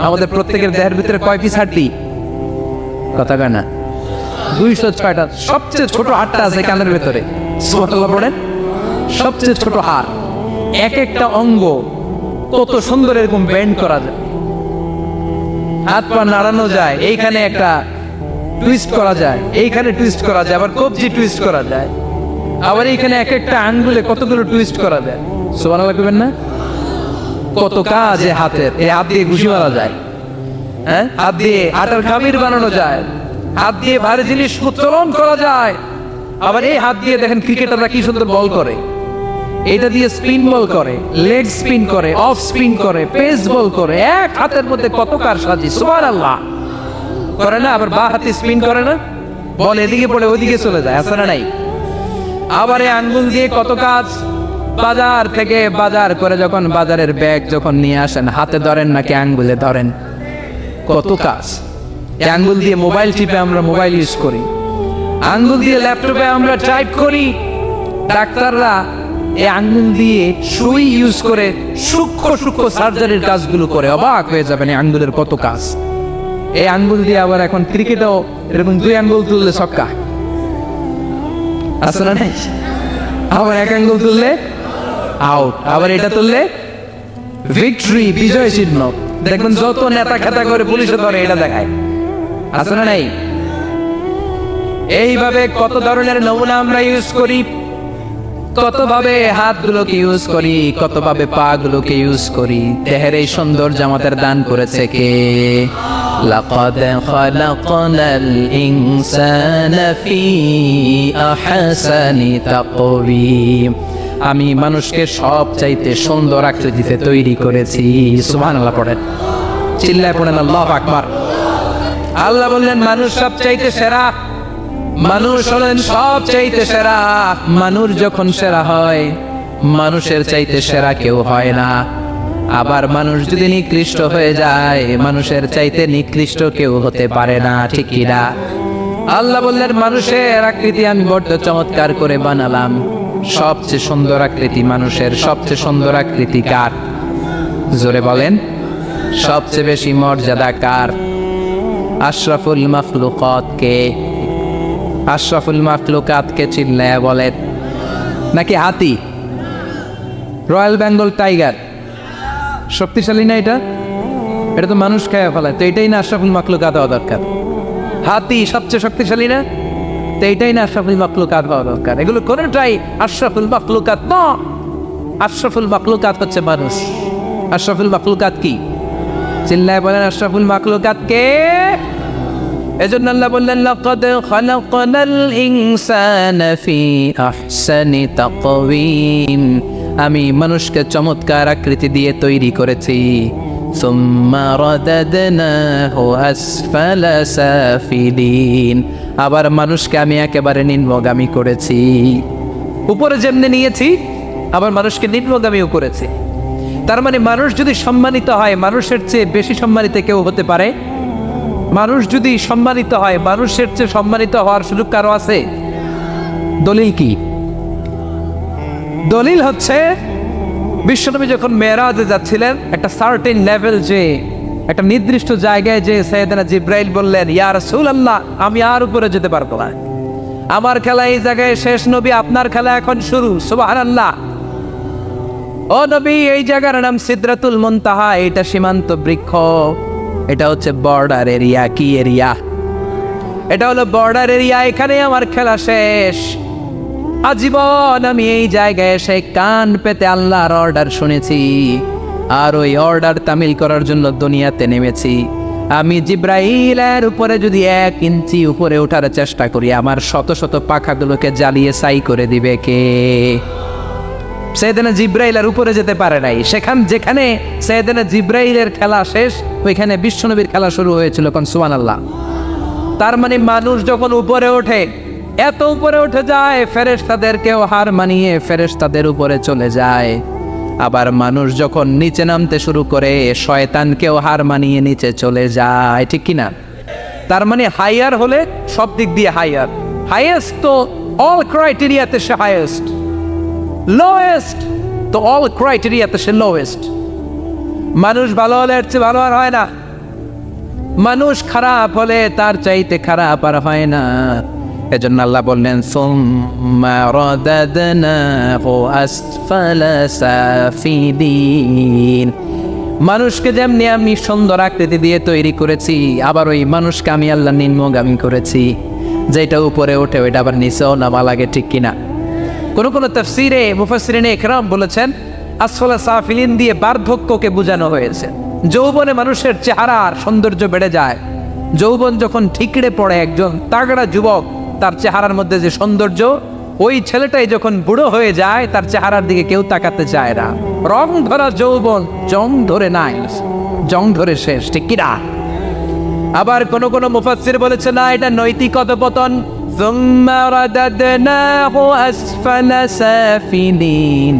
Speaker 1: আমাদের প্রত্যেকের দেহের ভিতরে কয় পিস হাড়ি? কথা কয় না, 206টা। সবচেয়ে ছোট হাড়টা আছে কানের ভিতরে। সুবহানাল্লাহ পড়েন। সবচেয়ে ছোট হাড়। এক একটা অঙ্গ কত সুন্দর এরকম বেন্ড করা যায়, হাত পা নাড়ানো যায়, এইখানে একটা টুইস্ট করা যায়, এইখানে টুইস্ট করা যায়, আবার কবজি টুইস্ট করা যায়, আবার এইখানে এক একটা আঙ্গুলে কতগুলো টুইস্ট করা যায়। সুবহানাল্লাহ কইবেন না? কত কাজ এই হাতের। এই হাত দিয়ে ঘুষি মারা যায়, হ্যাঁ, হাত দিয়ে আটার খামির বানানো যায়, হাত দিয়ে ভারী জিনিস উত্তোলন করা যায়। আবার এই হাত দিয়ে দেখেন ক্রিকেটাররা কি সুন্দর বল করে, এটা দিয়ে স্পিন বল করে, লেগ স্পিন করে, অফ স্পিন করে, পেস বল করে। এক হাতের মধ্যে কত কারসাজি। সুবহানাল্লাহ করে না? আবার বাঁ হাতে স্পিন করে না, বল এদিকে পড়ে ওইদিকে চলে যায়, আছে না নাই? আবার এই আঙ্গুল দিয়ে কত কাজ। বাজার থেকে বাজার করে যখন বাজারের ব্যাগ যখন নিয়ে আসেন, হাতে ধরেন নাকি আঙ্গুলে ধরেন, কত কাজ। এই আঙ্গুল দিয়ে মোবাইল টিপে আমরা মোবাইল ইউজ করি, আঙ্গুল দিয়ে ল্যাপটপে আমরা টাইপ করি। ডাক্তাররা এই আঙ্গুল দিয়ে সুই ইউজ করে সূক্ষ্ম সূক্ষ্ম সার্জারির কাজগুলো করে। অবাক হয়ে যাবেন এই আঙ্গুলের কত কাজ। এই আঙ্গুল দিয়ে আবার এখন ক্রিকেটেও এরকম 2 আঙ্গুল তুললে ছক্কা, আছে না নাই? আবার 1 আঙ্গুল তুললে আউট, আবার এটা তুললে ভিক্টরি, বিজয় চিহ্ন। দেখবেন যত নেতা খেতা করে পুলিশে ধরে এটা দেখায়, আছে না নাই? এইভাবে কত ধরনের নমুনা আমরা ইউজ করি, কতভাবে হাতগুলোকে ইউজ করি, কতভাবে পা গুলোকে ইউজ করি। দেহের এই সৌন্দর্য আমাদের দান করেছে কে? লাকাদ খালাকনাল ইনসানা ফি আহসানি তাকওয়িম। আমি মানুষকে সব চাইতে সুন্দর আকৃতিতে তৈরি করেছি। সুবহানাল্লাহ পড়েন, চিল্লায় পড়েন আল্লাহু আকবার। আল্লাহ বললেন মানুষ সব চাইতে সেরা, মানুষ হলেন সব চাইতে সেরা। মানুষ যখন সেরা হয়, মানুষের চাইতে সেরা কেউ হয় না। আবার মানুষ যদি নিকৃষ্ট হয়ে যায়, মানুষের চাইতে নিকৃষ্ট কেউ হতে পারে না, ঠিক কি না? আল্লাহ বললেন মানুষের আকৃতি আমি বড্ড চমৎকার করে বানালাম। সবচেয়ে সুন্দর আকৃতি মানুষের। সবচেয়ে সুন্দর আকৃতি কার? জোরে বলেন। সবচেয়ে বেশি মর্যাদা কার? আশরাফুল মাখলুকাত কে? আশরাফুল মাখলুকাত কে? চিল্লায়া বলেন। নাকি হাতি? রয়্যাল বেঙ্গল টাইগার শক্তিশালী না? এটা এটা তো মানুষ খায় ফেলায়, তো এটাই না আশরাফুল মাখলুকাত হওয়া দরকার? হাতি সবচেয়ে শক্তিশালী না? তো এইটাই না আশরাফুল মাখলুকাত হওয়া দরকার? এগুলো কোনটাই আশরাফুল মাখলুকাত না। আশরাফুল মাখলুকাত হচ্ছে মানুষ। আশরাফুল মাখলুকাত কি? চিল্লায় বলেন আশরাফুল মাখলুকাত কে? এজন্য আল্লাহ বললেন লাকাদ খালাকনাল ইনসানা ফি আহসানি তাকওয়িম। আমি মানুষকে চমৎকার আকৃতি দিয়ে তৈরি করেছি। সুম্মা রাদাদনাহু আসফালা সাফিলিন। আবার মানুষকে আমি একেবারে নিম্নগামী করেছি। উপরে যেমনি নিয়েছি, আবার মানুষকে নিম্নগামীও করেছি। তার মানে মানুষ যদি সম্মানিত হয়, মানুষের চেয়ে বেশি সম্মানিত কেউ হতে পারে? মানুষ যদি সম্মানিত হয়, মানুষের চেয়ে সম্মানিত হওয়ার সুযোগ কারো আছে? দলিল কি? দলিল হচ্ছে বিশ্বনবী যখন মেরাজে যাচ্ছিলেন, একটা সার্টেন লেভেল, যে একটা নির্দিষ্ট জায়গায়, যে সাইয়েদনা জিব্রাইল বললেন ইয়া রাসূলুল্লাহ আমি আর উপরে যেতে পারবো না, আমার খেলা এই জায়গায় শেষ, নবী আপনার খেলা এখন শুরু। সুবহানাল্লাহ। ও নবী, এই জায়গার নাম সিদরাতুল মুনতাহা, এটা সীমান্ত বৃক্ষ। এটা হচ্ছে বর্ডার এরিয়া। কি এরিয়া? এটা হলো বর্ডার এরিয়া। এখানে আমার খেলা শেষ। আজীবন আমি এই জায়গায় এসে কান পেতে আল্লাহর অর্ডার শুনেছি, আর ওই অর্ডার তামিল করার জন্য দুনিয়াতে নেমেছি। আমি জিব্রাইলের উপরে যদি 1 ইঞ্চি উপরে ওঠার চেষ্টা করি, আমার শত শত পাখাগুলোকে জ্বালিয়ে ছাই করে দিবে কে? সাইয়েদনা জিব্রাইলের উপরে যেতে পারে নাই। যেখানে সাইয়েদনা জিব্রাইলের খেলা শেষ, ওইখানে বিশ্বনবীর খেলা শুরু হয়েছিল। কোন সুবহানাল্লাহ। তার মানে মানুষ যখন উপরে ওঠে, এত উপরে উঠে যায়, ফেরেশতাদেরকেও হার মানিয়ে ফেরেশতাদের উপরে চলে যায়। আবার মানুষ যখন নিচে নামতে শুরু করে, শয়তানকেও হার মানিয়ে নিচে চলে যায়। ঠিক কিনা? তার মানে হাইয়ার হলে সব দিক দিয়ে হাইয়ার। হাইয়েস্ট তো অল ক্রাইটেরিয়াতে সে হাইয়েস্ট, লোয়েস্ট তো অল ক্রাইটেরিয়াতে সে লোয়েস্ট। মানুষ ভালো হলে এর চেয়ে ভালো আর হয় না, মানুষ খারাপ হলে তার চাইতে খারাপ আর হয় না। এজন্য আল্লাহ বললেন, সুম্মা রাদাদনাহু আসফালা সাফিলিন। মানুষকে যেমনি আমি সুন্দর আকৃতি দিয়ে তৈরি করেছি, আবার ওই মানুষকে আমি আল্লাহ নিম্নগামী করেছি। যেটা উপরে ওঠে ওইটা আবার নিচেও নামা লাগে। ঠিক কিনা? কোন তাফসীরে মুফাসসিরিনে ইকরাম বলেছেন, আসফালা সাফিলিন দিয়ে বার্ধক্যকে বোঝানো হয়েছে। যৌবনে মানুষের চেহারার সৌন্দর্য বেড়ে যায়। যৌবন যখন ঠিকরে পড়ে, একজন তাগড়া যুবক, তার চেহারার মধ্যে যে সৌন্দর্য, ওই ছেলেটাই যখন বুড়ো হয়ে যায়, তার চেহারার দিকে কেউ তাকাতে চায় না। রং ধরা যৌবন জং ধরে নাই, জং ধরে শেষ। ঠিক কিনা? আবার কোন মুফাসসির বলেছে, না, এটা নৈতিক অধঃপতন। সুম্মা রাদাদনাহু আসফালা সাফিলিন।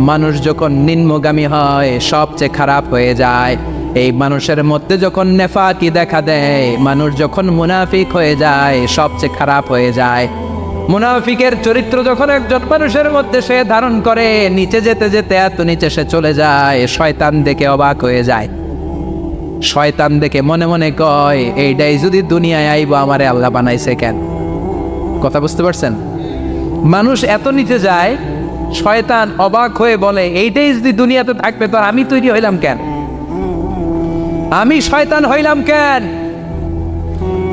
Speaker 1: মানুষ যখন নিম্নগামী হয়, সবচেয়ে খারাপ হয়ে যায়। এই মানুষের মধ্যে যখন নেফাকি দেখা দেয়, মানুষ যখন মুনাফিক হয়ে যায়, সবচেয়ে খারাপ হয়ে যায়। মুনাফিকের চরিত্র যখন একজন মানুষের মধ্যে সে ধারণ করে, নিচে যেতে যেতে এত নিচে সে চলে যায়, শয়তান দেখে অবাক হয়ে যায়। শয়তান দেখে মনে মনে কয়, এইটাই যদি দুনিয়ায় আইব, আমারে আল্লাহ বানাইছে কেন? কথা বুঝতে পারছেন? মানুষ এত নিচে যায়, শয়তান অবাক হয়ে বলে, এইটাই যদি দুনিয়াতে থাকবে, তো আমি তৈরি হইলাম কেন? আমি শয়তান হইলাম কেন?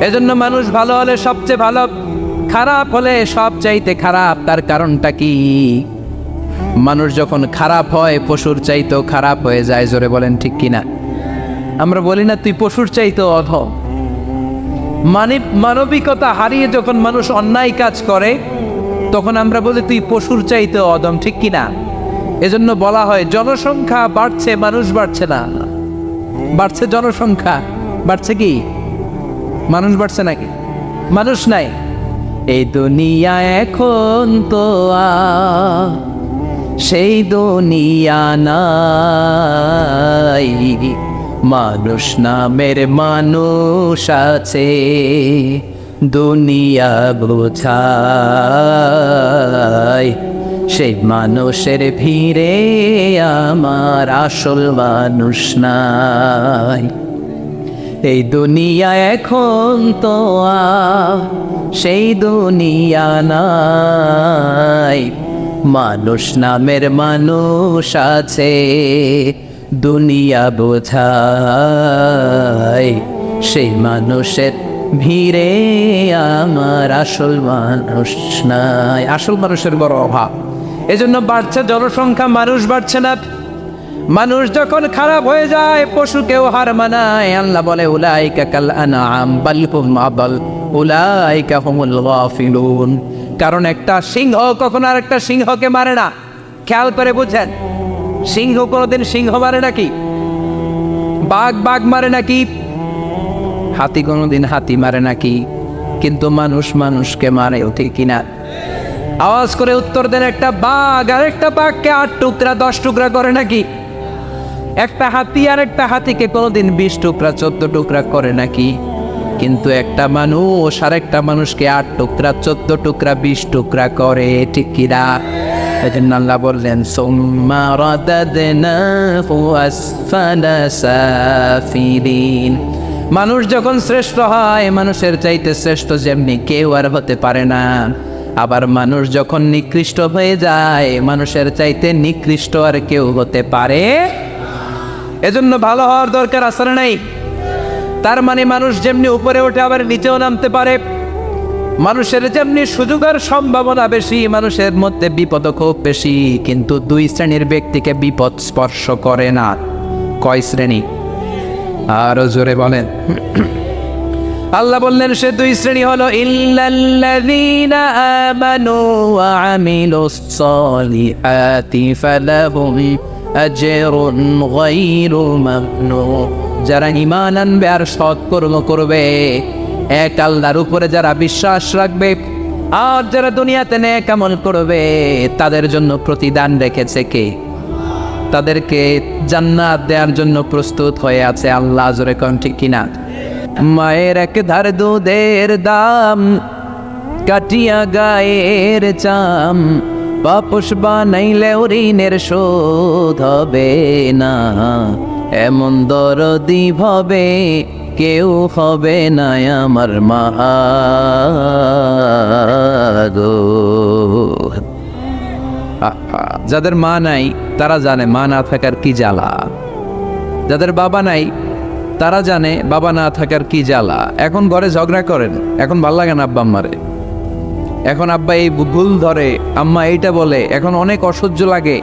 Speaker 1: এজন্য মানুষ ভালো হলে সবচেয়ে ভালো, খারাপ হলে সবচাইতে খারাপ। তার কারণটা কি? মানুষ যখন খারাপ হয়, পশুর চাইতেও খারাপ হয়ে যায়। জোরে বলেন ঠিক কিনা? আমরা বলি না, তুই পশুর চাইতেও অধম। মানবিকতা হারিয়ে যখন মানুষ অন্যায় কাজ করে, তখন আমরা বলি তুই পশুর চাইতেও অধম। ঠিক কিনা? এজন্য বলা হয়, জনসংখ্যা বাড়ছে, মানুষ বাড়ছে না। বাড়ছে জনসংখ্যা, বাড়ছে কি মানুষ? বাড়ছে নাকি? মানুষ নাই। এই দুনিয়া এখন তো সেই দুনিয়া নাই, মানুষ নামের মানুষ আছে, দুনিয়া বোঝায়। সেই মানুষের ভিড়ে আমার আসল মানুষ নাই। এই দুনিয়া এখন তো সেই দুনিয়া নাই, মানুষ নামের মানুষ আছে, দুনিয়া বোঝায়। সেই মানুষের ভিড়ে আমার আসল মানুষ নাই। আসল মানুষের বড় অভাব। এজন্য বাড়ছে জনসংখ্যা, মানুষ বাড়ছে না। মানুষ যখন খারাপ হয়ে যায়, পশুকেও হার মানায়। আল্লাহ বলে, উলাইকা কাল আনআম বাল হুম আদাল উলাইকা হুমুল গাফিলুন। কারণ একটা সিংহ কখনো আর একটা সিংহকে মারে না। খেয়াল করে বুঝেন, সিংহ কোনোদিন সিংহ মারে নাকি? বাঘ বাঘ মারে নাকি? হাতি কোনোদিন হাতি মারে নাকি? কিন্তু মানুষ মানুষকে মারে, ঠিক কিনা? আওয়াজ করে উত্তর দেন, একটা বাঘ আর একটা বাঘকে 8 টুকরা 10 টুকরা করে নাকি? একটা হাতি আর একটা হাতিকে কোনোদিন 20 টুকরা 14 টুকরা করে নাকি? কিন্তু একটা মানুষ আর একটা মানুষকে 8 টুকরা 14 টুকরা 20 টুকরা করে, ঠিক কিনা? এজন্য আল্লাহ বললেন, সুম্মা রাদাদনাহু আসফালা সাফিলিন। মানুষ যখন শ্রেষ্ঠ হয়, মানুষের চাইতে শ্রেষ্ঠ যেমনি কেউ আর হতে পারে না। আবার মানুষ যখন নিকৃষ্ট হয়ে যায়, মানুষের চাইতে নিকৃষ্ট আর কেউ হতে পারে। এজন্য ভালো হওয়ার দরকার আছে না নাই? তার মানে মানুষ যেমনি উপরে ওঠে আবার নিচেও নামতে পারে, মানুষের যেমনি সুযোগের সম্ভাবনা বেশি, মানুষের মধ্যে বিপদ খুব বেশি, কিন্তু দুই শ্রেণীর ব্যক্তিকে বিপদ স্পর্শ করে না। কয় শ্রেণী? আরো জোরে বলেন। আল্লাহ বললেন সে দুই শ্রেণী হলো ইল্লাল্লাযীনা আমানু ওয়া আমিলুস সলিহাতি ফালাহুম আজরুন গায়রু মামনুন। যারা ঈমান আনবে আর সৎকর্ম করবে, এক আল্লাহর উপরে যারা বিশ্বাস রাখবে আর যারা দুনিয়াতে নেক আমল করবে, তাদের জন্য প্রতিদান রেখেছে কে? তাদেরকে জান্নাত দেওয়ার জন্য প্রস্তুত হয়ে আছে আল্লাহ। জোরে কোন ঠিক কিনা? মায়ের এক ধার দুধের দাম, কাটিয়া গায়ের চাম, বাপস বানাইলে ঋণের শোধ হবে না, এমন দরদি ভাবে কেউ হবে না আমার মা গো। যাদের মা নাই তারা জানে মা না থাকার কি জ্বালা, যাদের বাবা নাই তারা জানে বাবা না থাকার কি জ্বালা। এখন ঘরে ঝগড়া করেন, এখন ভাল লাগে না আব্বা আম্মারে, এখন আব্বা এই ভুল ধরে, আম্মা এইটা বলে, এখন অনেক অসহ্য লাগে।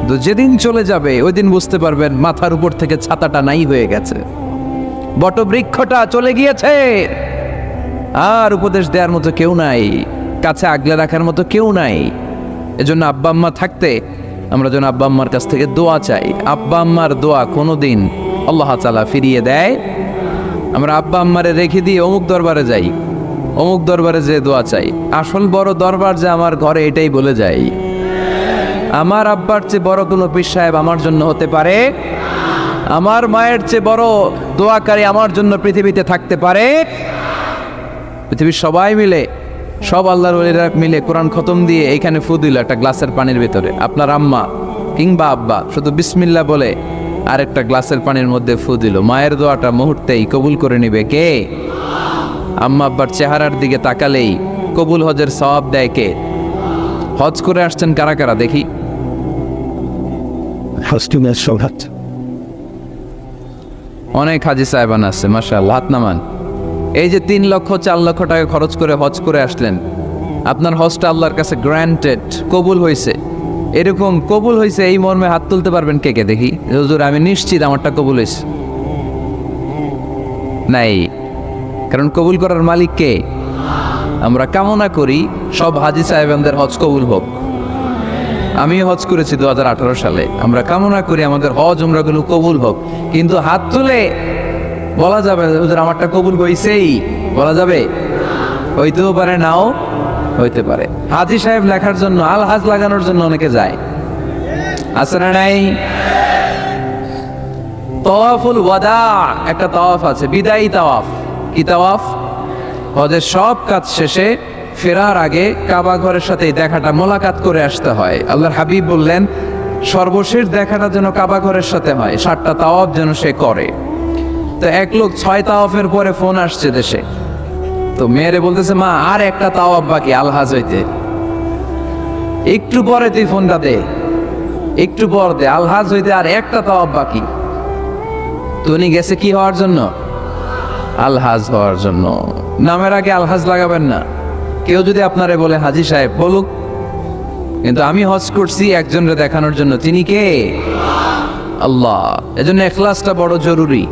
Speaker 1: তো যেদিন চলে যাবে ওই দিন বুঝতে পারবেন মাথার উপর থেকে ছাতাটা নাই হয়ে গেছে, বটবৃক্ষটা চলে গিয়েছে, আর উপদেশ দেওয়ার মতো কেউ নাই, কাছে আগলে রাখার মতো কেউ নাই। এজন্য আব্বা আম্মা থাকতে আমরা যেন আব্বা আম্মার কাছ থেকে দোয়া চাই। আব্বা আম্মার দোয়া কোনোদিন আল্লাহ তাআলা ফিরিয়ে দেয়। আমরা আব্বা আম্মারে রেখে দিয়ে অমুক দরবারে যাই, অমুক দরবারে যে দোয়া চাই, আসল বড় দরবার যে আমার ঘরে এটাই বলে যাই। আমার আব্বার চেয়ে বড় কোনো পীর সাহেব আমার জন্য হতে পারে, আমার মায়ের চেয়ে বড় দোয়াকারী আমার জন্য পৃথিবীতে থাকতে পারে। পৃথিবীর সবাই মিলে, সব আল্লাহর ওলিরা মিলে কোরআন খতম দিয়ে এইখানে ফু দিল একটা গ্লাসের পানির ভিতরে, আপনার আম্মা কিংবা আব্বা শুধু বিসমিল্লাহ বলে আরেকটা গ্লাসের পানির মধ্যে ফু দিল, মায়ের দোয়াটা মুহূর্তেই কবুল করে নিবে কে? আম্মা আব্বার চেহারার দিকে তাকালেই কবুল হজের সওয়াব দেয় কে? হজ করে আসছেন কারা কারা দেখি? অনেক হাজি সাহেবান আছে মাশাআল্লাহ, হাত নামান। এই যে 3 লক্ষ 4 লক্ষ টাকা খরচ করে হজ করে আসলেন, আপনার হজটা আল্লাহর কাছে গ্র্যান্টেড, কবুল হয়েছে, এরকম কবুল হয়েছে এই মর্মে হাত তুলতে পারবেন কে কে দেখি? হুজুর আমি নিশ্চিত আমারটা কবুল হয়েছে। নাই, কারণ কবুল করার মালিক কে? আমরা কামনা করি সব হাজি সাহেবদের হজ কবুল হোক। আমি হজ করেছি 2018 সালে, আমরা কামনা করি আমাদের হজ উমরাগুলো কবুল হোক, কিন্তু হাত তুলে বলা যাবে হুজুর আমারটা কবুল হইছেই, বলা যাবে? হইতেও পারে, নাও হইতে পারে। হাজি সাহেব লেখার জন্য, আল হাজ লাগানোর জন্য অনেকে যায়, আছে না নাই? তাওয়াফুল ওয়াদা একটা তাওয়াফ আছে, বিদায়ী তাওয়াফ। কি তাওয়াফ? হজের সব কাজ শেষে ফেরার আগে কাবা ঘরের সাথে দেখাটা মোলাকাত করে আসতে হয়। আল্লাহর হাবিব বললেন সর্বশেষ দেখাটা যেন কাবা ঘরের সাথে হয়, 7টা তাওয়াফ যেন সে করে। তো এক লোক 6 তাওয়াফের পরে ফোন আসছে দেশে, তো মেয়েরে বলতেছে মা আর একটা তাওয়াফ বাকি আলহাজ হইতে, একটু পরে তুই ফোনটা দে, একটু পর দে, আলহাজ হইতে আর একটা তাওয়াফ বাকি। তো উনি গেছে কি হওয়ার জন্য? আলহাজ হওয়ার জন্য। নামের আগে আলহাজ লাগাবেন না। কেউ যদি আপনারে বলে হাজি সাহেব বলুক, কিন্তু আমি হজ করছি একজনকে দেখানোর জন্য, তিনি কে? আল্লাহ। এজন্য ইখলাসটা বড় জরুরি।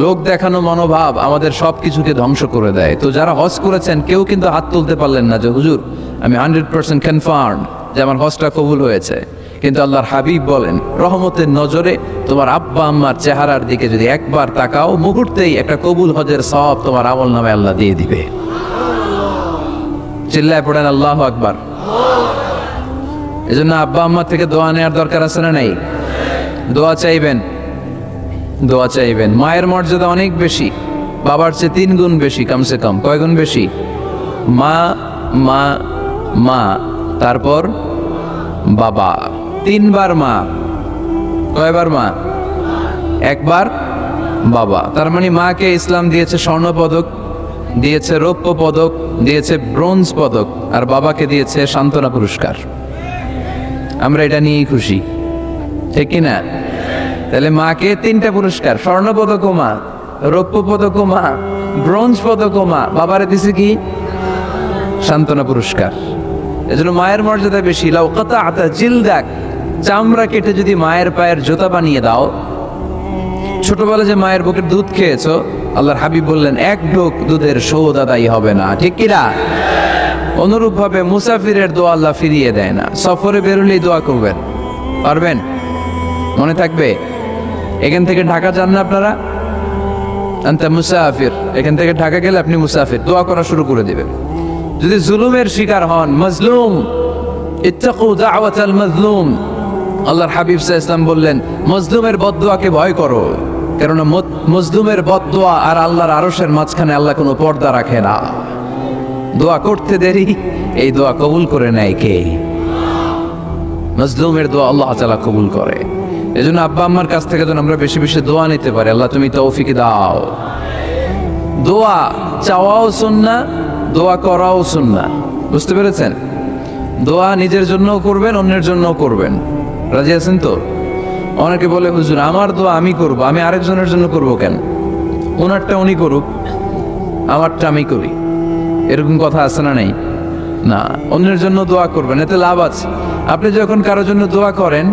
Speaker 1: লোক দেখানো মনোভাব আমাদের সব কিছুকে ধ্বংস করে দেয়। তো যারা হজ করেছেন কেউ কিন্তু হাত তুলতে পারলেন না যে হুজুর আমি 100% কনফার্ম যে আমার হজটা কবুল হয়েছে। কিন্তু আল্লাহর হাবিব বলেন রহমতের নজরে তোমার আব্বা আম্মার চেহারার দিকে যদি একবার তাকাও, মুহূর্তেই একটা কবুল হজের সওয়াব তোমার আমল নামে আল্লাহ দিয়ে দিবে। চিল্লায় পড়েন আল্লাহু আকবার। এজন্য আব্বা আম্মা থেকে দোয়া নেওয়ার দরকার আছে না নাই? দোয়া চাইবেন, দোয়া চাইবেন। মায়ের মর্যাদা অনেক বেশি, বাবার চেয়ে 3 গুণ বেশি, কমসে কম। কয় গুণ বেশি? মা মা মা, তারপর বাবা। 3 বার মা। কয়বার মা? 1 বার বাবা। তার মানে মাকে ইসলাম দিয়েছে স্বর্ণ পদক, দিয়েছে রৌপ্য পদক, দিয়েছে ব্রোঞ্জ পদক, আর বাবাকে দিয়েছে সান্ত্বনা পুরস্কার। আমরা এটা নিয়েই খুশি, ঠিক কিনা? তাহলে মাকে 3টা পুরস্কার, স্বর্ণ পদক ও মা, রৌপ্য পদক মা, ব্রোঞ্জ পদক মা, বাবারে দিছে কি সান্ত্বনা পুরস্কার। এজন্য মায়ের মর্যাদা বেশি। লাউ কাতাআতা জিলদাক, চামড়া কেটে যদি মায়ের পায়ের জুতা বানিয়ে দাও। ছোটবেলা যে মায়ের বুকের দুধ খেয়েছো, আল্লাহর হাবিব বললেন এক ঢোক দুধের শোধ আদায় হবে না, ঠিক কিনা? অনুরূপ ভাবে মুসাফিরের দোয়া আল্লাহ ফিরিয়ে দেয় না। সফরে বেরোলেই দোয়া করবেন, পারবেন? মনে থাকবে? এখান থেকে ঢাকা যান না আপনারা, আনতা মুসাফির, এখান থেকে ঢাকা গেলে আপনি মুসাফির, দোয়া করা শুরু করে দিবেন। যদি জুলুমের শিকার হন, মাজলুম, ইত্তাকু দাওয়াতাল মাজলুম, আল্লাহর হাবিব সাল্লাল্লাহু আলাইহি ওয়াসাল্লাম বললেন মজলুমের বদদোয়াকে ভয় করো, কারণ মজলুমের বদদোয়া আর আল্লাহর আরশের মাঝখানে আল্লাহ কোনো পর্দা রাখে না। দোয়া করতে দেরি, এই দোয়া কবুল করে নেয় কে? মজলুমের দোয়া আল্লাহ তাআলা কবুল করে। এজন্য আব্বা আম্মার কাছ থেকে যেন আমরা বেশি বেশি দোয়া নিতে পারি, আল্লাহ তুমি তৌফিক দাও। দোয়া চাওয়াও সুন্নাহ, দোয়া করাও সুন্নাহ, বুঝতে পেরেছেন? দোয়া নিজের জন্যও করবেন, অন্যের জন্যও করবেন। রাজি আছেন তো? অনেকে বলে হুজুর আমার দোয়া আমি করব, আমি আরেকজনের জন্য করব কেন? ওনারটা উনি করুক, আমারটা আমি করি, এরকম কথা আছে না? নেই না, অন্যের জন্য দোয়া করবেন, এতে লাভ আছে। আপনি যখন কারোর জন্য দোয়া করেন,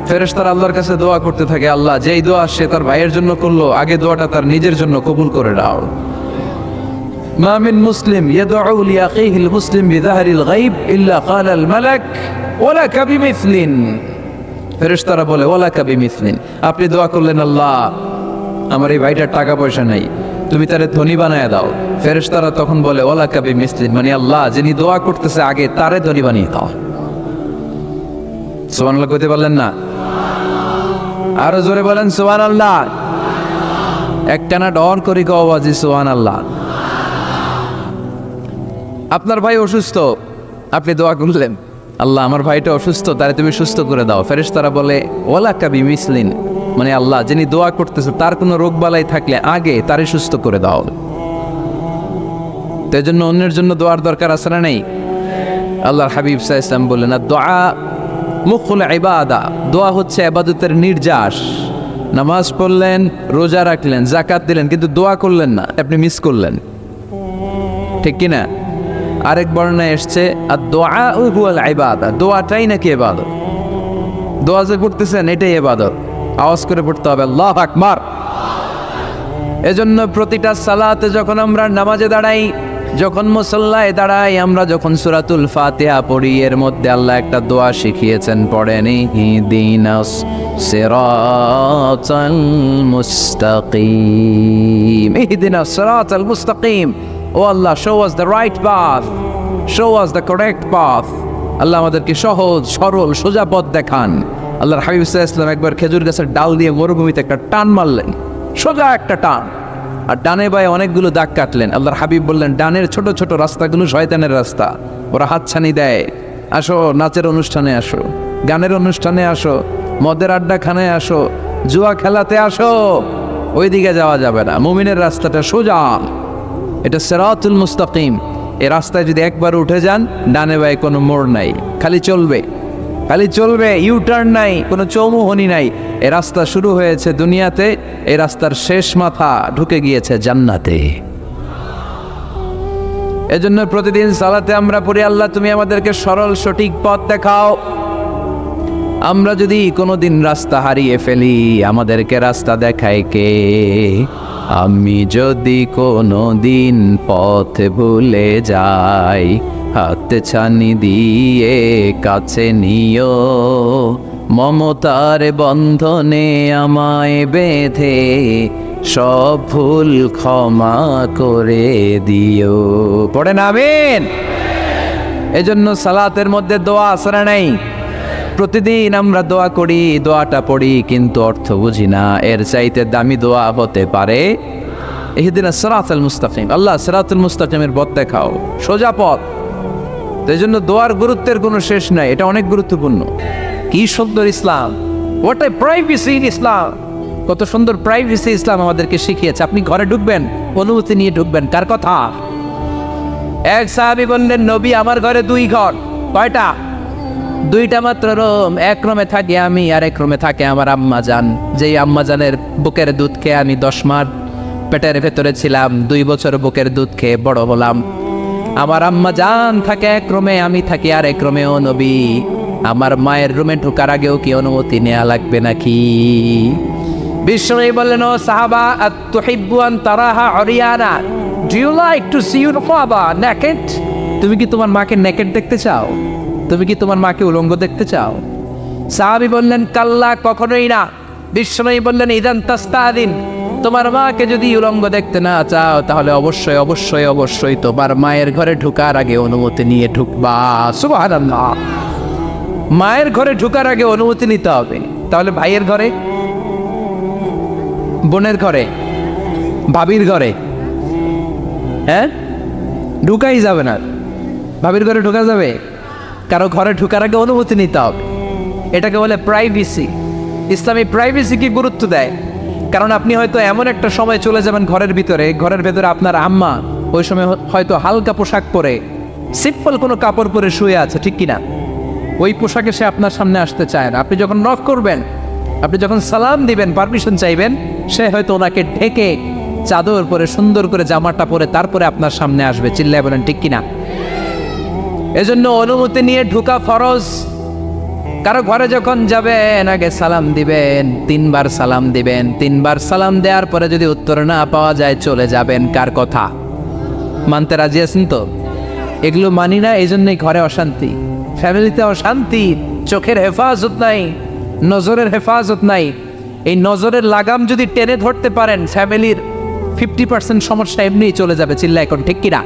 Speaker 1: ফেরেশতারা আল্লাহর কাছে দোয়া করতে থাকে, আল্লাহ যেই দোয়া সে তার ভাইয়ের জন্য করলো, আগে দোয়াটা তার নিজের জন্য কবুল করে দাও। মা মিন মুসলিম ইয়াদউ লিআখিহিল মুসলিম বিযাহরিল গায়ব ইল্লা ক্বালাল মালাক ওয়ালাকা বিমিসলিন। ফেরেশতারা বলে ওয়ালাকা বিমিসলিন, আপনি দোয়া করলেন আল্লাহ আমার এই ভাইটার টাকা পয়সা নাই, তুমি তারে ধনী বানায় দাও। ফেরেশতারা তখন বলে ওয়ালাকা বিমিসলিন, মানে আল্লাহ যিনি দোয়া করতেছে আগে তারে ধনী বানিয়ে দাও। সুবহানাল্লাহ কইতে পারলেন না? আরো জোরে বলেন সুবহানাল্লাহ। একটানা ডর করি কওয়াজি সুবহানাল্লাহ। আপনার ভাই অসুস্থ, আপনি দোয়া করলেন আল্লাহ আমার ভাইটা অসুস্থ, তারে তুমি সুস্থ করে দাও। ফেরেশতারা বলে ওয়ালাকা বিমিসলিন, মানে আল্লাহ যিনি দোয়া করতেছে তার কোনো রোগ বালাই থাকলে আগে তারে সুস্থ করে দাও। তাই জন্য অন্যের জন্য দোয়ার দরকার আছে না নেই? আল্লাহর হাবিব সাল্লাল্লাহু আলাইহি ওয়াসাল্লাম বললেন দোয়া মুখুল ইবাদা, দোয়া হচ্ছে ইবাদতের নির্যাস। নামাজ পড়লেন, রোজা রাখলেন, যাকাত দিলেন, কিন্তু দোয়া করলেন না, আপনি মিস করলেন, ঠিক কি না? আরেক বর্ণনায় এসছে আদ-দুআ হুয়াল ইবাদা, দোয়াটাই নাকি ইবাদত। দোয়া যে করতেছেন এটাই ইবাদত, আওয়াজ করে পড়তে হবে আল্লাহু আকবার। এজন্য প্রতিটা সালাতে যখন আমরা নামাজে দাঁড়াই, যখন মুসল্লায় দাঁড়াই, আমরা যখন সূরাতুল ফাতিহা পড়ি, এর মধ্যে আল্লাহ একটা দোয়া শিখিয়েছেন, পড়েন ইহদিনাস সিরাতাল মুস্তাকিম, ইহদিনাস সিরাতাল মুস্তাকিম। ও আল্লাহ, show us the right path, show us the correct path। আল্লাহ আমাদেরকে সহজ সরল সোজা পথ দেখান। আল্লাহর হাবিব সাল্লাল্লাহু আলাইহি ওয়াসাল্লাম একবার খেজুর গাছের ডাল দিয়ে মরুভূমিতে একটা টান মারলেন, সোজা একটা টান, আর ডানে বায়ে অনেকগুলো দাগ কাটলেন। আল্লাহর হাবিব বললেন ডানের ছোট ছোট রাস্তাগুলো শয়তানের রাস্তা, ওরা হাতছানি দেয়। আসো নাচের অনুষ্ঠানে আসো, গানের অনুষ্ঠানে আসো, মদের আড্ডাখানায় আসো, জুয়া খেলাতে আসো, ওইদিকে যাওয়া যাবে না। মুমিনের রাস্তাটা সোজা, এটা সিরাতুল মুস্তাকিম। এই রাস্তায় যদি একবার উঠে যান, ডানে বায়ে কোনো মোড় নাই, খালি চলবে, খালি চলবে, ইউটার্ন নাই, কোনো চৌমুহনী নাই। এই রাস্তা শুরু হয়েছে দুনিয়াতে, এই রাস্তার শেষ মাথা ঢুকে গিয়েছে জান্নাতে। এজন্য প্রতিদিন সালাতে আমরা পড়ি আল্লাহ তুমি আমাদেরকে সরল সঠিক পথ দেখাও। আমরা যদি কোনোদিন রাস্তা হারিয়ে ফেলি, আমাদেরকে রাস্তা দেখায় কে? আমি যদি কোনোদিন পথ ভুলে যাই, হাত ছানি দিয়ে কাছে নিও, মমতার বন্ধনে আমায় বেঁধে সব ভুল ক্ষমা করে দিও। পড়েন আমিন। এজন্য সালাতের মধ্যে দোয়া আসরা নাই। প্রতিদিন আমরা দোয়া করি, দোয়াটা পড়ি, কিন্তু অর্থ বুঝি না। এর চাইতে দামি দোয়া হতে পারে ইহদিনাস সিরাতাল মুস্তাকিম, আল্লাহ সিরাতুল মুস্তাকিমের পথ দেখাও, সোজা পথ। এই জন্য দোয়ার গুরুত্বের কোনো শেষ নাই, এটা অনেক গুরুত্বপূর্ণ। কি সুন্দর ইসলাম, হোয়াট এ প্রাইভেসি ইন ইসলাম, কত সুন্দর প্রাইভেসি ইসলাম আমাদেরকে শিখিয়েছে। আপনি ঘরে ঢুকবেন, অনুমতি নিয়ে ঢুকবেন। কার কথা? এক সাহাবী বললেন নবী আমার ঘরে 2 ঘর। কয়টা? 2টা মাত্র রুম। এক রুমে থাকি আমি, আর এক রুমে থাকে আমার আম্মা জান, যেই আম্মা জানের বুকের দুধ খেয়ে আমি 10 মাস পেটের ভেতরে ছিলাম, 2 বছর বুকের দুধ খেয়ে বড় হলাম। আমার আম্মা জান থাকে এক রুমে, আমি থাকি আর এক রুমে। ও নবী, আমার মায়ের রুমে ঢোকার আগেও কি অনুমতি নেওয়া লাগবে নাকি? বিশ্বনবী বললেন, ও সাহাবা, আতুহিব্বু আন তারাহা উরিয়ানা, do you like to see your father naked? তুমি কি তোমার মাকে নেকেড দেখতে চাও? তুমি কি তোমার মাকে উলঙ্গ দেখতে চাও? সাহাবী বললেন, কাল্লা, কখনোই না। বিশ্বনবী বললেন, ইদান তাস্তাদিন, তোমার মাকে যদি উলঙ্গ দেখতে না চাও তাহলে অবশ্যই অবশ্যই অবশ্যই তোমার মায়ের ঘরে ঢোকার আগে অনুমতি নিয়ে ঢুকবা। সুবহানাল্লাহ। মায়ের ঘরে ঢোকার আগে অনুমতি নিতে হবে। তাহলে ভাইয়ের ঘরে, বোনের ঘরে, ভাবির ঘরে, হ্যাঁ, ঢুকাই যাবে না। ভাবির ঘরে ঢোকা যাবে? কারো ঘরে ঢোকার আগে অনুমতি নিতে হবে। এটাকে বলে প্রাইভেসি। ইসলামী প্রাইভেসিকে গুরুত্ব দেয়। কারণ আপনি হয়তো এমন একটা সময় চলে যাবেন ঘরের ভিতরে আপনার আম্মা ওই সময় হয়তো হালকা পোশাক পরে, সিম্পল কোনো কাপড় পরে শুয়ে আছে, ঠিক কিনা? ওই পোশাকে সে আপনার সামনে আসতে চায় না। আপনি যখন নক করবেন, আপনি যখন সালাম দিবেন, পারমিশন চাইবেন, সে হয়তো ওনাকে ঢেকে চাদর পরে সুন্দর করে জামাটা পরে তারপরে আপনার সামনে আসবে। চিল্লায় বলেন ঠিক কিনা? এজন্য অনুমতি নিয়ে ঢোকা ফরজ। কারো ঘরে যখন যাবেন আগে সালাম দিবেন, 3 বার সালাম দিবেন। 3 বার সালাম দেওয়ার পরে যদি উত্তর না পাওয়া যায় চলে যাবেন। কার কথা মানতে রাজি আছেন তো? এগুলো মানি না, এই জন্যই ঘরে অশান্তি, ফ্যামিলিতে অশান্তি, চোখের হেফাজত নাই, নজরের হেফাজত নাই। এই নজরের লাগাম যদি টেনে ধরতে পারেন, ফ্যামিলির 50% সমস্যা এমনিই চলে যাবে। চিল্লা এখন ঠিক কিনা?